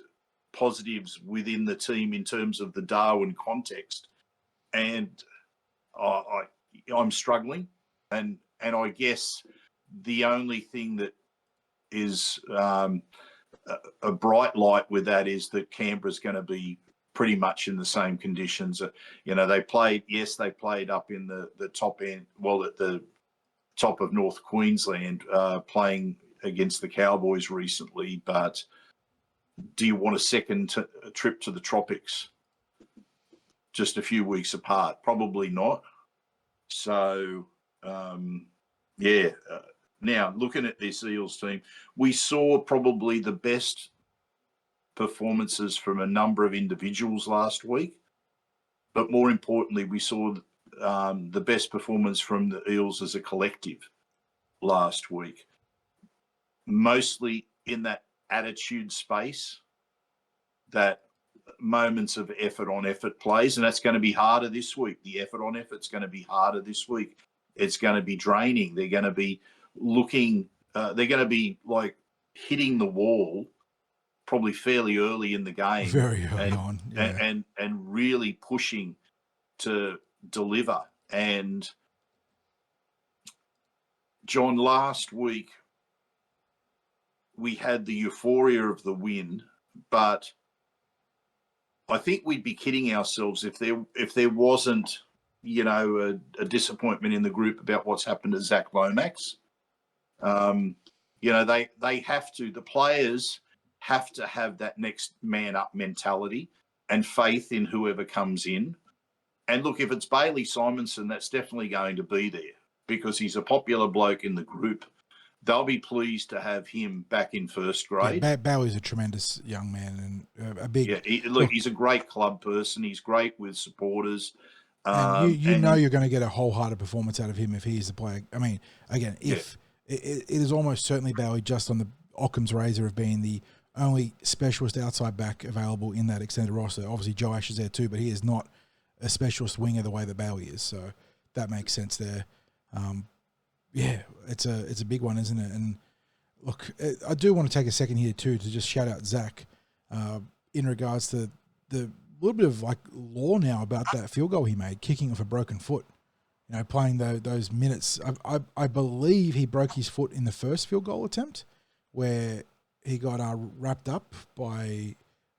positives within the team in terms of the Darwin context. And I'm struggling. And I guess the only thing that is a bright light with that is that Canberra's going to be pretty much in the same conditions. They played up in the top end, well, at the top of North Queensland, playing against the Cowboys recently. But do you want a second trip to the tropics just a few weeks apart? Probably not. So, now, looking at this Eels team, we saw probably the best performances from a number of individuals last week. But more importantly, we saw the best performance from the Eels as a collective last week, mostly in that attitude space, that moments of effort on effort plays. And that's going to be harder this week. The effort on effort's going to be harder this week. It's going to be draining. They're going to be they're going to be like hitting the wall probably fairly early in the game. Very early on. Yeah. And really pushing to deliver. And John, last week we had the euphoria of the win, but I think we'd be kidding ourselves if there wasn't, a disappointment in the group about what's happened to Zac Lomax. They have to. The players have to have that next man up mentality and faith in whoever comes in. And look, if it's Bailey Simonson, that's definitely going to be there because he's a popular bloke in the group. They'll be pleased to have him back in first grade. Yeah, Bowie's a tremendous young man and a big. Yeah, he's a great club person. He's great with supporters. And you're going to get a wholehearted performance out of him if he is the player. I mean, again, it is almost certainly Bowie just on the Occam's razor of being the only specialist outside back available in that extended roster. Obviously, Joe Ash is there too, but he is not a specialist winger the way that Bowie is. So that makes sense there. It's a big one, isn't it? And look, I do want to take a second here too to just shout out Zac in regards to the little bit of like law now about that field goal he made, kicking off a broken foot. Playing those minutes. I believe he broke his foot in the first field goal attempt, where he got wrapped up by,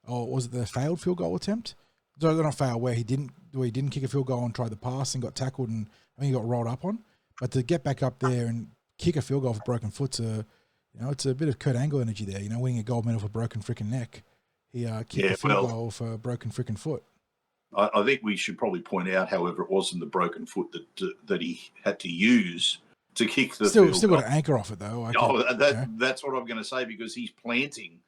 was it the failed field goal attempt? So not fail, where he didn't kick a field goal and tried the pass and got tackled and I think he got rolled up on. But to get back up there and kick a field goal for broken foot's it's a bit of Kurt Angle energy there. Winning a gold medal for broken freaking neck. He kicked a field goal for a broken freaking foot. I think we should probably point out, however, it wasn't the broken foot that he had to use to kick the field goal. Still got an anchor off it though. That's what I'm going to say because he's planting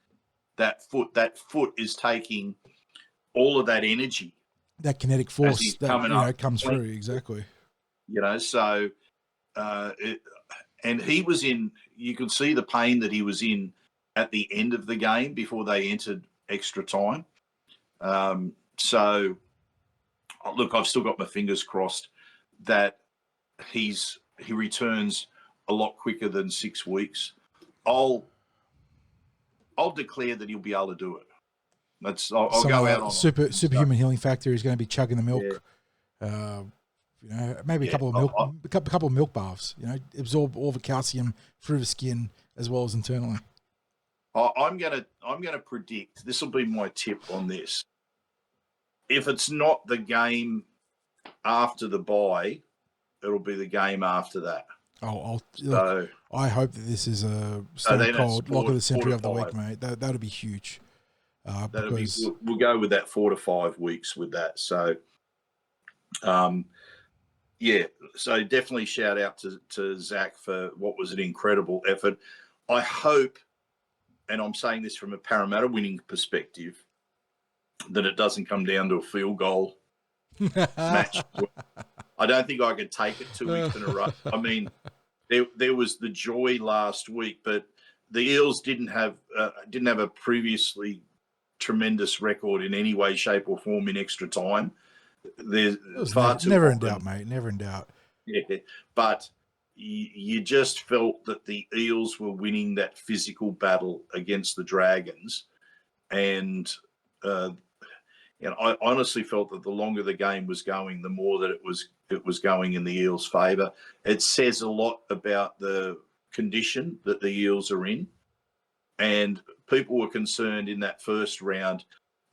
that foot. That foot is taking all of that energy, that kinetic force that comes through exactly. And he was in. You could see the pain that he was in at the end of the game before they entered extra time. So, look, I've still got my fingers crossed that he returns a lot quicker than 6 weeks. I'll declare that he'll be able to do it. I'll go out on superhuman healing factor. He's going to be chugging the milk. Maybe a couple of milk baths. Absorb all the calcium through the skin as well as internally. I'm gonna predict. This will be my tip on this. If it's not the game after the bye, it'll be the game after that. I hope that this is a stone cold lock of the century of the week, mate. That'll be huge. We'll go with that 4 to 5 weeks with that. So, so definitely shout out to Zac for what was an incredible effort. I hope, and I'm saying this from a Parramatta winning perspective, that it doesn't come down to a field goal match. I don't think I could take it 2 weeks in a row. I mean, there was the joy last week, but the Eels didn't have a previously tremendous record in any way, shape, or form in extra time. There's never in doubt, mate. Never in doubt. Yeah, but you just felt that the Eels were winning that physical battle against the Dragons, and I honestly felt that the longer the game was going, the more that it was going in the Eels' favour. It says a lot about the condition that the Eels are in, and people were concerned in that first round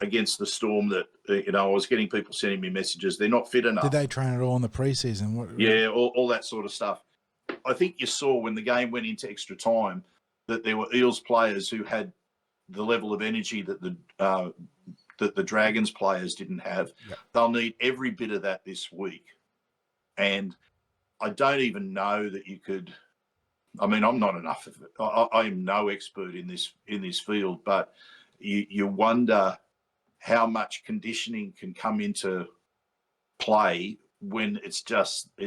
against the Storm that I was getting people sending me messages. They're not fit enough. Did they train at all in the preseason? Yeah, all that sort of stuff. I think you saw when the game went into extra time that there were Eels players who had the level of energy that the Dragons players didn't have. Yep. They'll need every bit of that this week. And I don't even know that you could. I mean, I'm not enough of it. I am no expert in this field, but you wonder how much conditioning can come into play when it's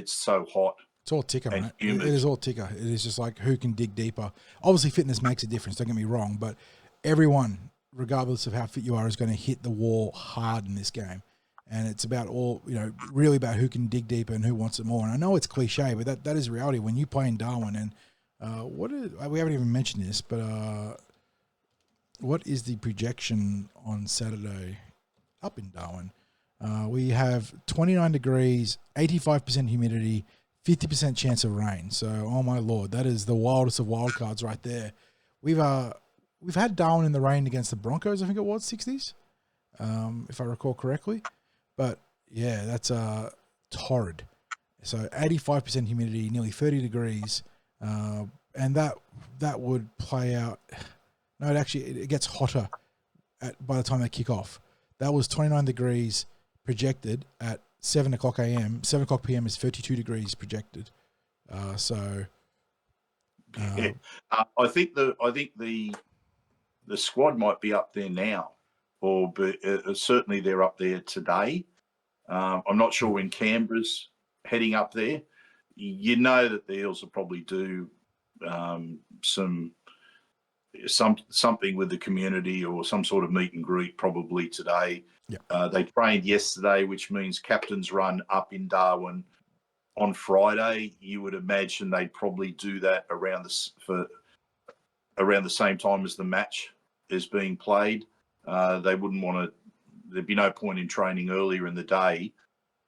so hot. It's all ticker, mate. It is all ticker. It is just like who can dig deeper. Obviously, fitness makes a difference. Don't get me wrong, but everyone, regardless of how fit you are, is going to hit the wall hard in this game. And it's about really about who can dig deeper and who wants it more. And I know it's cliche, but that is reality. When you play in Darwin, and we haven't even mentioned this, but what is the projection on Saturday up in Darwin? We have 29 degrees, 85% humidity, 50% chance of rain. So, oh my Lord, that is the wildest of wild cards right there. we've had Darwin in the rain against the Broncos. I think it was 60s, if I recall correctly. But yeah, that's torrid. So 85% humidity, nearly 30 degrees, and that would play out. No, it gets hotter by the time they kick off. That was 29 degrees projected at 7 o'clock a.m. 7 o'clock p.m. is 32 degrees projected. I think the squad might be up there now, or certainly they're up there today. I'm not sure when Canberra's heading up there. You know that the Eels will probably do something with the community or some sort of meet and greet probably today. Yeah. They trained yesterday, which means captain's run up in Darwin on Friday. You would imagine they'd probably do that around the same time as the match is being played. They wouldn't want to. There'd be no point in training earlier in the day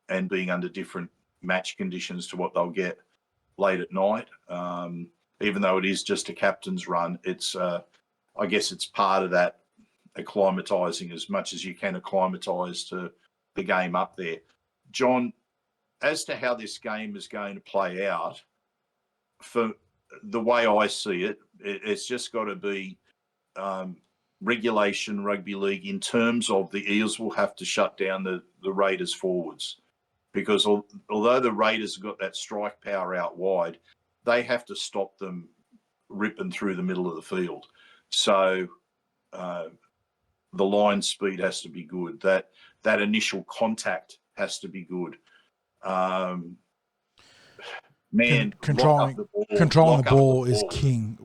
and being under different match conditions to what they'll get late at night. Even though it is just a captain's run, it's I guess it's part of that acclimatising as much as you can acclimatise to the game up there. John, as to how this game is going to play out, for the way I see it, it's just got to be regulation rugby league in terms of the Eels will have to shut down the Raiders forwards, because although the Raiders have got that strike power out wide, they have to stop them ripping through the middle of the field. So the line speed has to be good. That initial contact has to be good. Controlling the ball is king.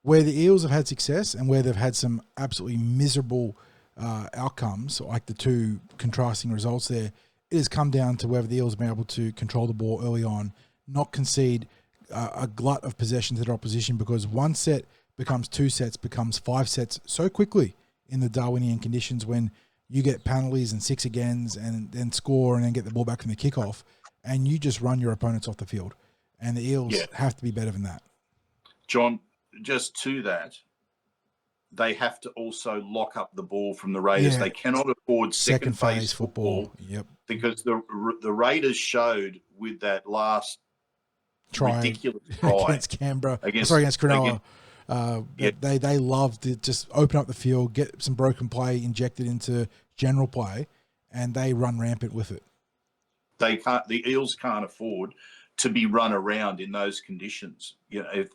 Where the Eels have had success and where they've had some absolutely miserable outcomes, like the two contrasting results there, it has come down to whether the Eels have been able to control the ball early on, not concede a glut of possession to their opposition, because one set becomes 2 sets, becomes 5 sets so quickly in the Darwinian conditions when you get penalties and 6 agains and then score and then get the ball back from the kickoff, and you just run your opponents off the field. And the Eels have to be better than that. John, just to that, they have to also lock up the ball from the Raiders. They cannot afford second phase football. Yep. Because the Raiders showed with that last ridiculous try against Canberra, against Cronulla. They love to just open up the field, get some broken play injected into general play, and they run rampant with it. The Eels can't afford to be run around in those conditions. You know,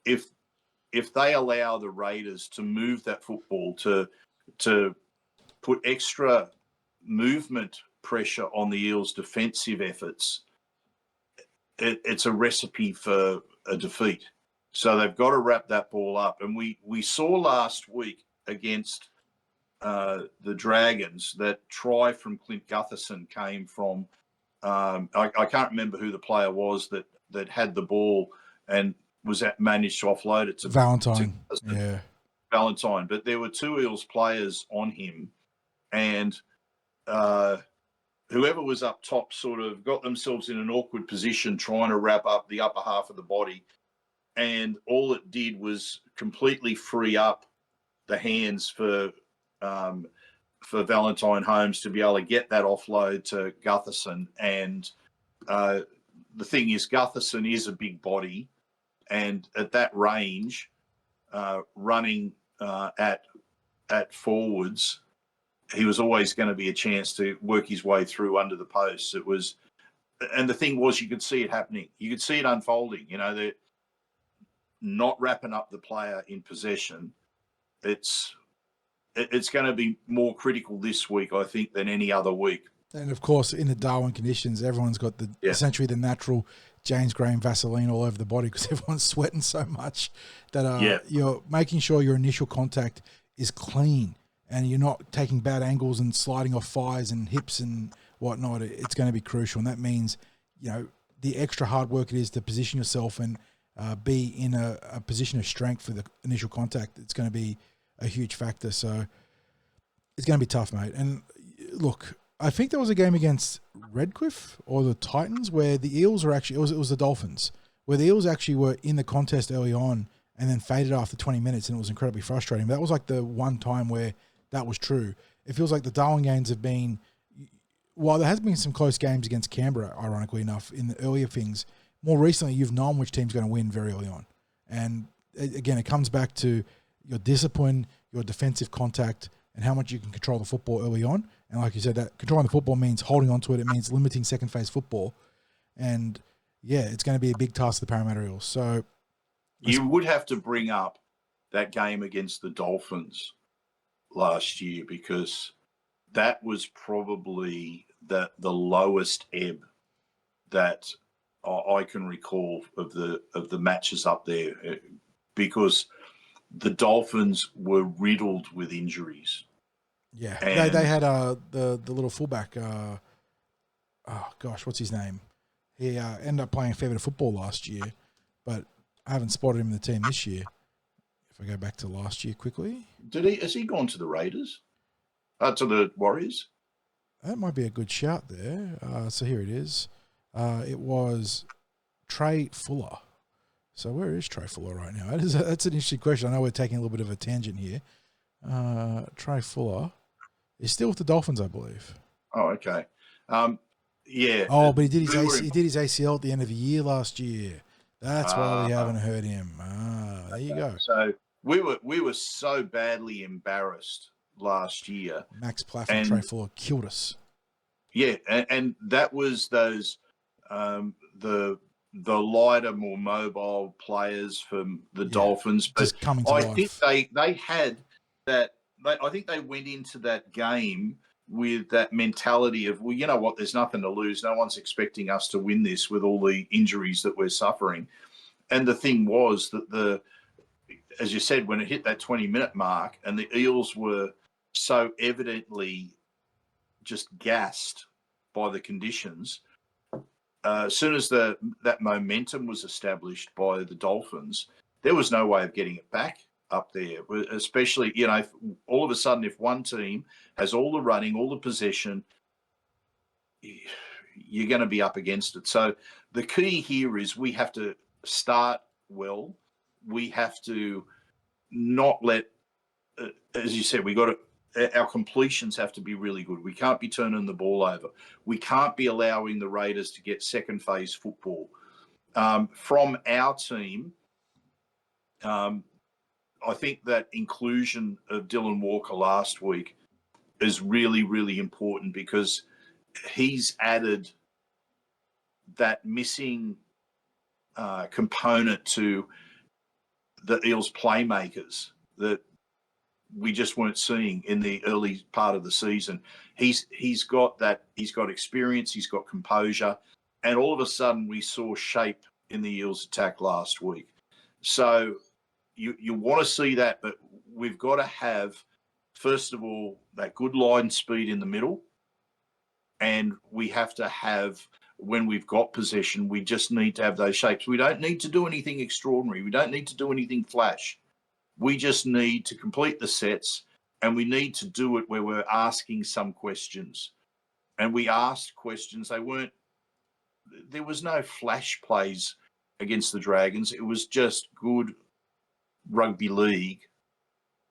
if they allow the Raiders to move that football, to put extra movement pressure on the Eels' defensive efforts, it's a recipe for a defeat. So they've got to wrap that ball up. And we saw last week against the Dragons that try from Clint Gutherson came from, I can't remember who the player was that had the ball and managed to offload it to Valentine. Valentine. But there were 2 Eels players on him, and whoever was up top sort of got themselves in an awkward position trying to wrap up the upper half of the body. And all it did was completely free up the hands for Valentine Holmes to be able to get that offload to Gutherson. And the thing is, Gutherson is a big body, and at that range, running at forwards, he was always going to be a chance to work his way through under the posts. And the thing was, you could see it happening. You could see it unfolding. You know, they're not wrapping up the player in possession. It's going to be more critical this week, I think, than any other week. And of course, in the Darwin conditions, everyone's got essentially the natural James Graham Vaseline all over the body, because everyone's sweating so much that you're making sure your initial contact is clean and you're not taking bad angles and sliding off thighs and hips and whatnot. It's going to be crucial. And that means, you know, the extra hard work it is to position yourself and be in a position of strength for the initial contact. It's going to be a huge factor. So it's going to be tough, mate. And look, I think there was a game against Redcliffe or the Titans where the Eels were actually, it was the Dolphins, where the Eels actually were in the contest early on and then faded after 20 minutes, and it was incredibly frustrating. But that was like the one time where that was true. It feels like the Darwin games have been, while there has been some close games against Canberra, ironically enough, in the earlier things, more recently you've known which team's going to win very early on. And again, it comes back to your discipline, your defensive contact, and how much you can control the football early on. And like you said, that controlling the football means holding on to it. It means limiting second phase football. And yeah, it's going to be a big task for the Parramatta Eels. So you would have to bring up that game against the Dolphins last year, because that was probably the lowest ebb that I can recall of the matches up there, because the Dolphins were riddled with injuries. Yeah, And they had the little fullback. What's his name? He ended up playing a fair bit of football last year, but I haven't spotted him in the team this year. If I go back to last year quickly, has he gone to the Raiders? To the Warriors? That might be a good shout there. So here it is. It was Trey Fuller. So where is Trey Fuller right now? That's an interesting question. I know we're taking a little bit of a tangent here. Trey Fuller is still with the Dolphins, I believe. Oh, okay. Yeah. Oh, but he did his ACL at the end of the year last year. That's why we haven't heard him. There you go. So we were so badly embarrassed last year. Max Plaff and Trey Fuller killed us. Yeah, and that was those the lighter, more mobile players from the Dolphins. But just coming to I life. think they had that. I think they went into that game with that mentality of, well, you know what, there's nothing to lose. No one's expecting us to win this with all the injuries that we're suffering. And the thing was that as you said, when it hit that 20-minute mark and the Eels were so evidently just gassed by the conditions, as soon as that momentum was established by the Dolphins, there was no way of getting it back up there, especially, all of a sudden, if one team has all the running, all the possession, you're going to be up against it. So the key here is we have to start well. We have to not let, as you said, our completions have to be really good. We can't be turning the ball over. We can't be allowing the Raiders to get second phase football. From our team, I think that inclusion of Dylan Walker last week is really, really important, because he's added that missing component to the Eels playmakers that we just weren't seeing in the early part of the season. He's got that. He's got experience. He's got composure, and all of a sudden we saw shape in the Eels attack last week. So you want to see that, but we've got to have, first of all, that good line speed in the middle, and we have to have, when we've got possession, we just need to have those shapes. We don't need to do anything extraordinary. We don't need to do anything flash. We just need to complete the sets, and we need to do it where we're asking some questions. And we asked questions. There was no flash plays against the Dragons. It was just good rugby league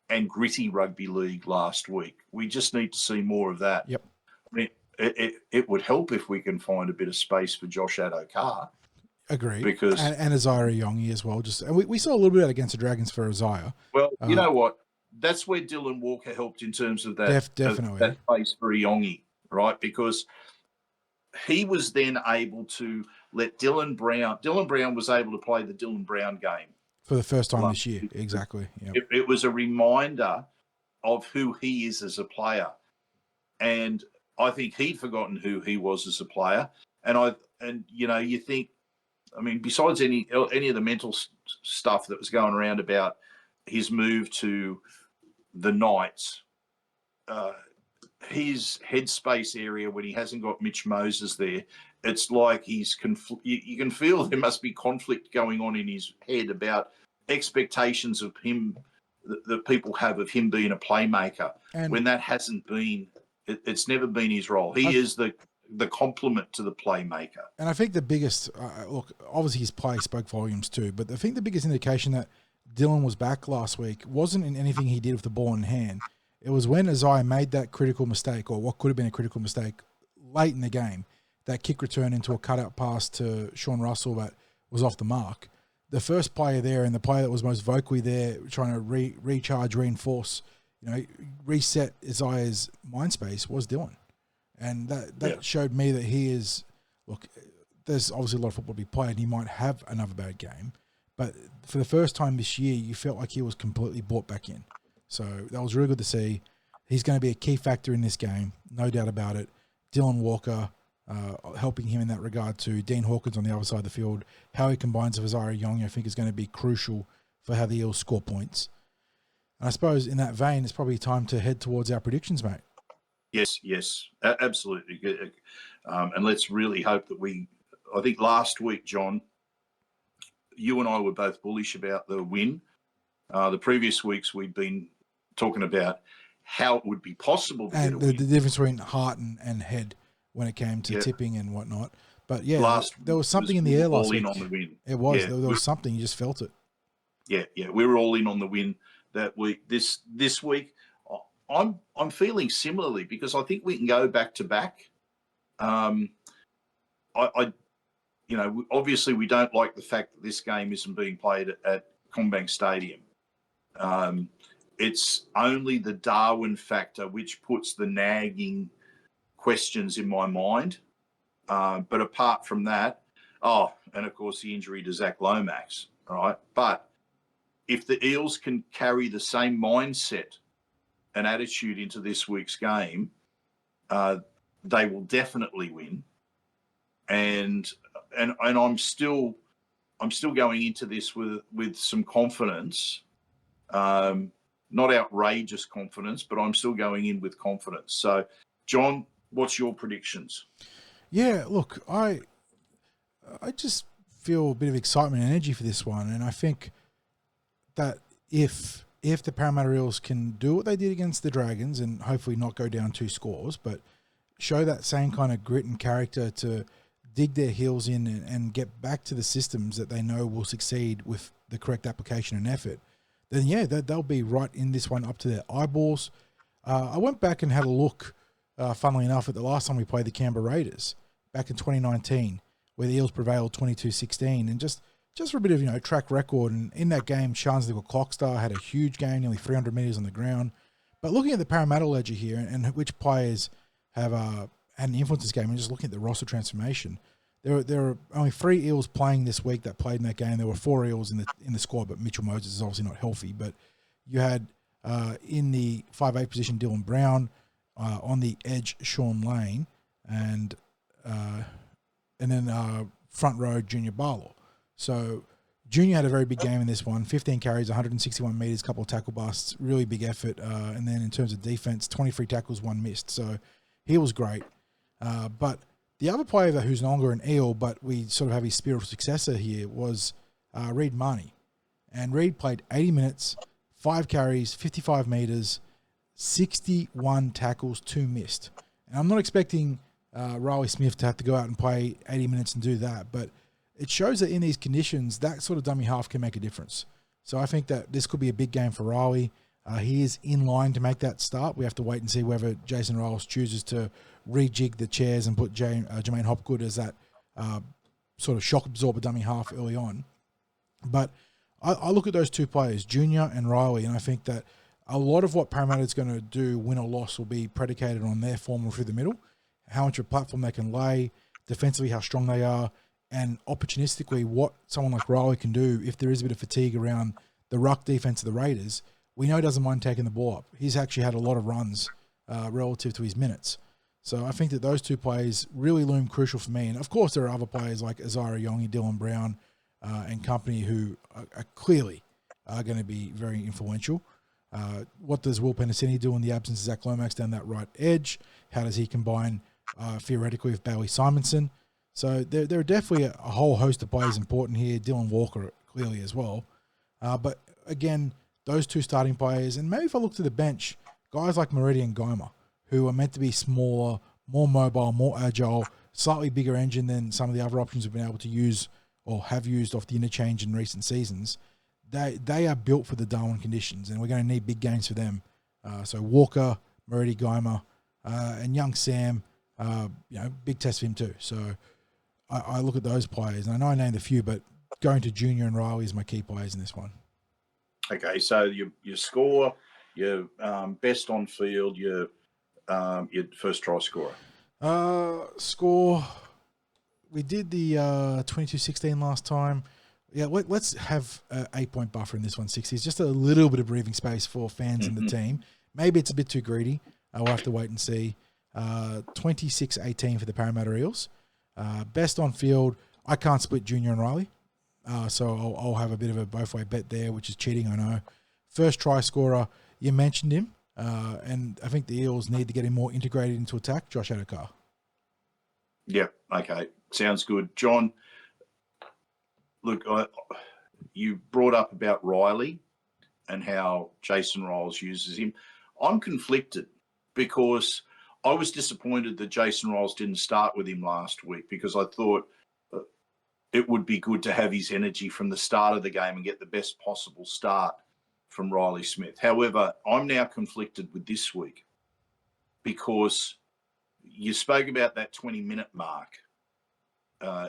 and gritty rugby league last week. We just need to see more of that. Yep. I mean, it would help if we can find a bit of space for Josh Addo-Carr. Agree. Because and Isaiah Yongi as well. And we saw a little bit against the Dragons for Isaiah. Well, you know what? That's where Dylan Walker helped in terms of that. Definitely. That space for Yongi, right? Because he was then able to let Dylan Brown was able to play the Dylan Brown game. For the first time this year, exactly. Yep. It was a reminder of who he is as a player. And I think he'd forgotten who he was as a player. And you think, I mean, besides any of the mental stuff that was going around about his move to the Knights, his headspace area when he hasn't got Mitch Moses there, it's like you can feel there must be conflict going on in his head about expectations of him that people have of him being a playmaker, and when that hasn't been, it's never been his role. He is the complement to the playmaker. And I think the biggest, look, obviously his play spoke volumes too, but I think the biggest indication that Dylan was back last week wasn't in anything he did with the ball in hand. It was when Isaiah made that critical mistake, or what could have been a critical mistake, late in the game, that kick return into a cutout pass to Sean Russell that was off the mark. The first player there, and the player that was most vocally there, trying to recharge, reinforce, reset Isaiah's mind space, was Dylan. And that showed me that he is, look, there's obviously a lot of football to be played, and he might have another bad game, but for the first time this year, you felt like he was completely brought back in. So that was really good to see. He's going to be a key factor in this game, no doubt about it. Dylan Walker helping him in that regard too. Dean Hawkins on the other side of the field. How he combines with Isaiah Young, I think, is going to be crucial for how the Eels score points. And I suppose in that vein, it's probably time to head towards our predictions, mate. Yes, absolutely. And let's really hope that I think last week, John, you and I were both bullish about the win. The previous weeks we'd been talking about how it would be possible to get a win. The difference between heart and head when it came to tipping and whatnot. But yeah, there was something in the air last week. All in on the win. It was. Yeah, there was something. You just felt it. Yeah. We were all in on the win that week. This week, I'm feeling similarly because I think we can go back to back. Obviously we don't like the fact that this game isn't being played at CommBank Stadium. It's only the Darwin factor which puts the nagging questions in my mind. But apart from that, and of course the injury to Zac Lomax, right? But if the Eels can carry the same mindset and attitude into this week's game, they will definitely win. And I'm still going into this with some confidence. Not outrageous confidence, but I'm still going in with confidence. So, John, what's your predictions? Yeah, look, I just feel a bit of excitement and energy for this one, and I think that if the Parramatta Eels can do what they did against the Dragons and hopefully not go down 2 scores, but show that same kind of grit and character to dig their heels in and get back to the systems that they know will succeed with the correct application and effort, then yeah, they'll be right in this one up to their eyeballs. I went back and had a look, funnily enough, at the last time we played the Canberra Raiders back in 2019, where the Eels prevailed 22-16, and just for a bit of track record. And in that game, Sharnsville Clockstar had a huge game, nearly 300 metres on the ground. But looking at the Parramatta ledger here and which players have had an influence in this game, and just looking at the roster transformation, there are only 3 Eels playing this week that played in that game. There were 4 Eels in the squad, but Mitchell Moses is obviously not healthy. But you had in the 5'8" position Dylan Brown, on the edge Sean Lane, and then front row Junior Barlow. So Junior had a very big game in this one. 15 carries, 161 metres, couple of tackle busts, really big effort. And then in terms of defence, 23 tackles, 1 missed. So he was great. But the other player who's no longer an Eel, but we sort of have his spiritual successor here, was Reid Marnie. And Reid played 80 minutes, 5 carries, 55 metres, 61 tackles, 2 missed. And I'm not expecting Riley Smith to have to go out and play 80 minutes and do that, but it shows that in these conditions, that sort of dummy half can make a difference. So I think that this could be a big game for Riley. He is in line to make that start. We have to wait and see whether Jason Riles chooses to rejig the chairs and put Jermaine Hopgood as that sort of shock absorber dummy half early on. But I look at those 2 players, Junior and Riley, and I think that a lot of what Parramatta is going to do, win or loss, will be predicated on their form through the middle, how much of a platform they can lay, defensively how strong they are, and opportunistically what someone like Riley can do if there is a bit of fatigue around the ruck defense of the Raiders. We know he doesn't mind taking the ball up. He's actually had a lot of runs relative to his minutes. So I think that those 2 plays really loom crucial for me. And of course, there are other players like Isaiah Young, Dylan Brown, and company who are clearly going to be very influential. What does Will Penasini do in the absence of Zac Lomax down that right edge? How does he combine theoretically with Bailey Simonson? So there are definitely a whole host of players important here. Dylan Walker clearly as well. But again, those 2 starting players, and maybe if I look to the bench, guys like Meridian Goma, who are meant to be smaller, more mobile, more agile, slightly bigger engine than some of the other options we've been able to use or have used off the interchange in recent seasons. they are built for the Darwin conditions, and we're going to need big games for them. So Walker, Murray Geimer, and young Sam, big test for him too. So I look at those players, and I know I named a few, but going to Junior and Riley is my key players in this one. Okay, so your score, your best on field, your first try scorer. Score. We did the 22-16 last time. Yeah, let's have an 8-point buffer in this one, 60s. Just a little bit of breathing space for fans in the team. Maybe it's a bit too greedy. We'll have to wait and see. 26-18 for the Parramatta Eels. Best on field, I can't split Junior and Riley. So I'll have a bit of a both-way bet there, which is cheating, I know. First try scorer, you mentioned him. And I think the Eels need to get him more integrated into attack, Josh Adokar. Yeah, okay. Sounds good. John, look, you brought up about Riley and how Jason Riles uses him. I'm conflicted because I was disappointed that Jason Riles didn't start with him last week because I thought it would be good to have his energy from the start of the game and get the best possible start from Riley Smith. However, I'm now conflicted with this week because you spoke about that 20-minute mark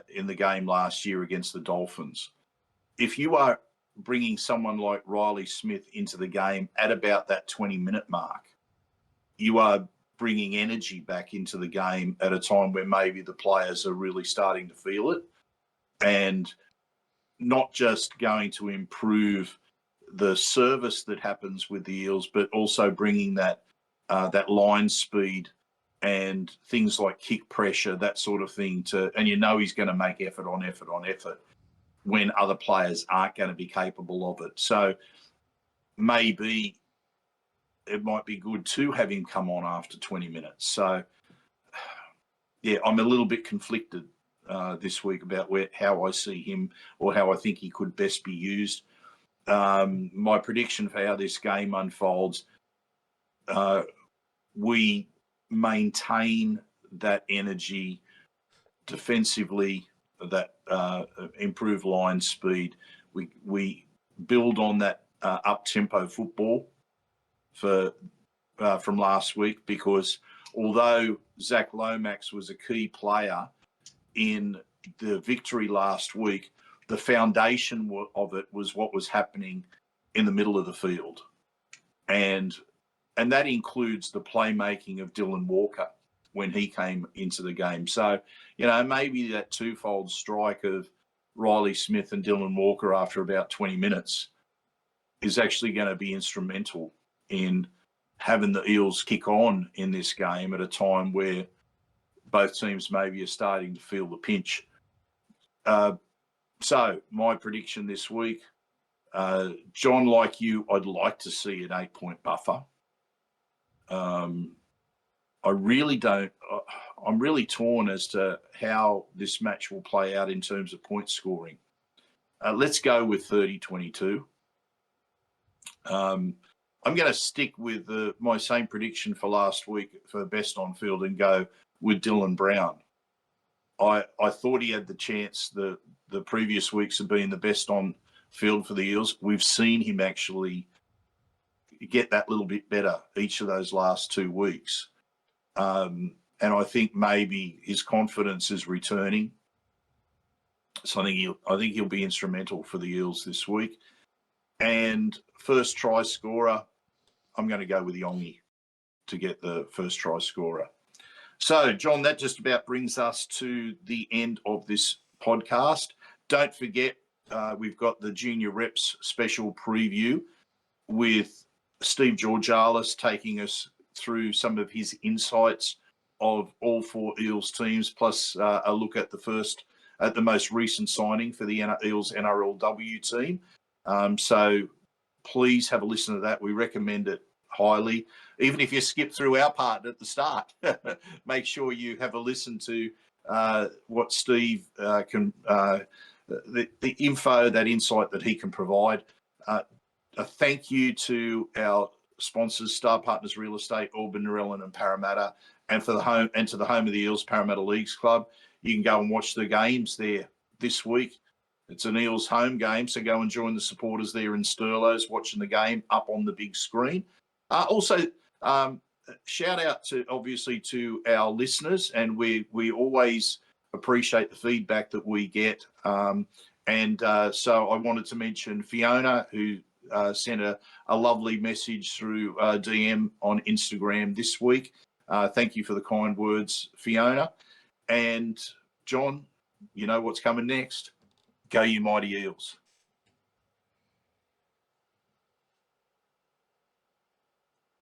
in the game last year against the Dolphins. If you are bringing someone like Riley Smith into the game at about that 20-minute mark, you are bringing energy back into the game at a time where maybe the players are really starting to feel it and not just going to improve the service that happens with the Eels, but also bringing that line speed and things like kick pressure, that sort of thing and he's going to make effort on effort on effort when other players aren't going to be capable of it. So maybe it might be good to have him come on after 20 minutes. So, yeah, I'm a little bit conflicted this week about how I see him or how I think he could best be used. My prediction for how this game unfolds, we maintain that energy defensively, that improved line speed. We build on that up-tempo football from last week because although Zac Lomax was a key player in the victory last week, the foundation of it was what was happening in the middle of the field. And that includes the playmaking of Dylan Walker when he came into the game. So, maybe that twofold strike of Riley Smith and Dylan Walker after about 20 minutes is actually going to be instrumental in having the Eels kick on in this game at a time where both teams maybe are starting to feel the pinch. So my prediction this week, John, like you, I'd like to see an 8-point buffer. I really don't. I'm really torn as to how this match will play out in terms of point scoring. Let's go with 30-22. I'm going to stick with my same prediction for last week for best on field and go with Dylan Brown. I thought he had the chance the previous weeks of being the best on field for the Eels. We've seen him actually get that little bit better each of those last 2 weeks. And I think maybe his confidence is returning. So I think he'll be instrumental for the Eels this week. And first try scorer, I'm going to go with Yongi to get the first try scorer. So, John, that just about brings us to the end of this podcast. Don't forget, we've got the Junior Reps special preview with Steve Georgalis taking us through some of his insights of all 4 Eels teams, plus a look at the most recent signing for the Eels NRLW team. So please have a listen to that. We recommend it highly. Even if you skip through our part at the start, make sure you have a listen to what Steve the info, that insight that he can provide. A thank you to our sponsors, Star Partners Real Estate, Auburn, Narellan and Parramatta, and to the home of the Eels, Parramatta Leagues Club. You can go and watch the games there this week. It's an Eels home game, so go and join the supporters there in Sturlos watching the game up on the big screen. Also, shout out obviously to our listeners, and we always appreciate the feedback that we get. So I wanted to mention Fiona, who sent a lovely message through DM on Instagram this week. Thank you for the kind words, Fiona. And John, you know what's coming next. Go you mighty Eels.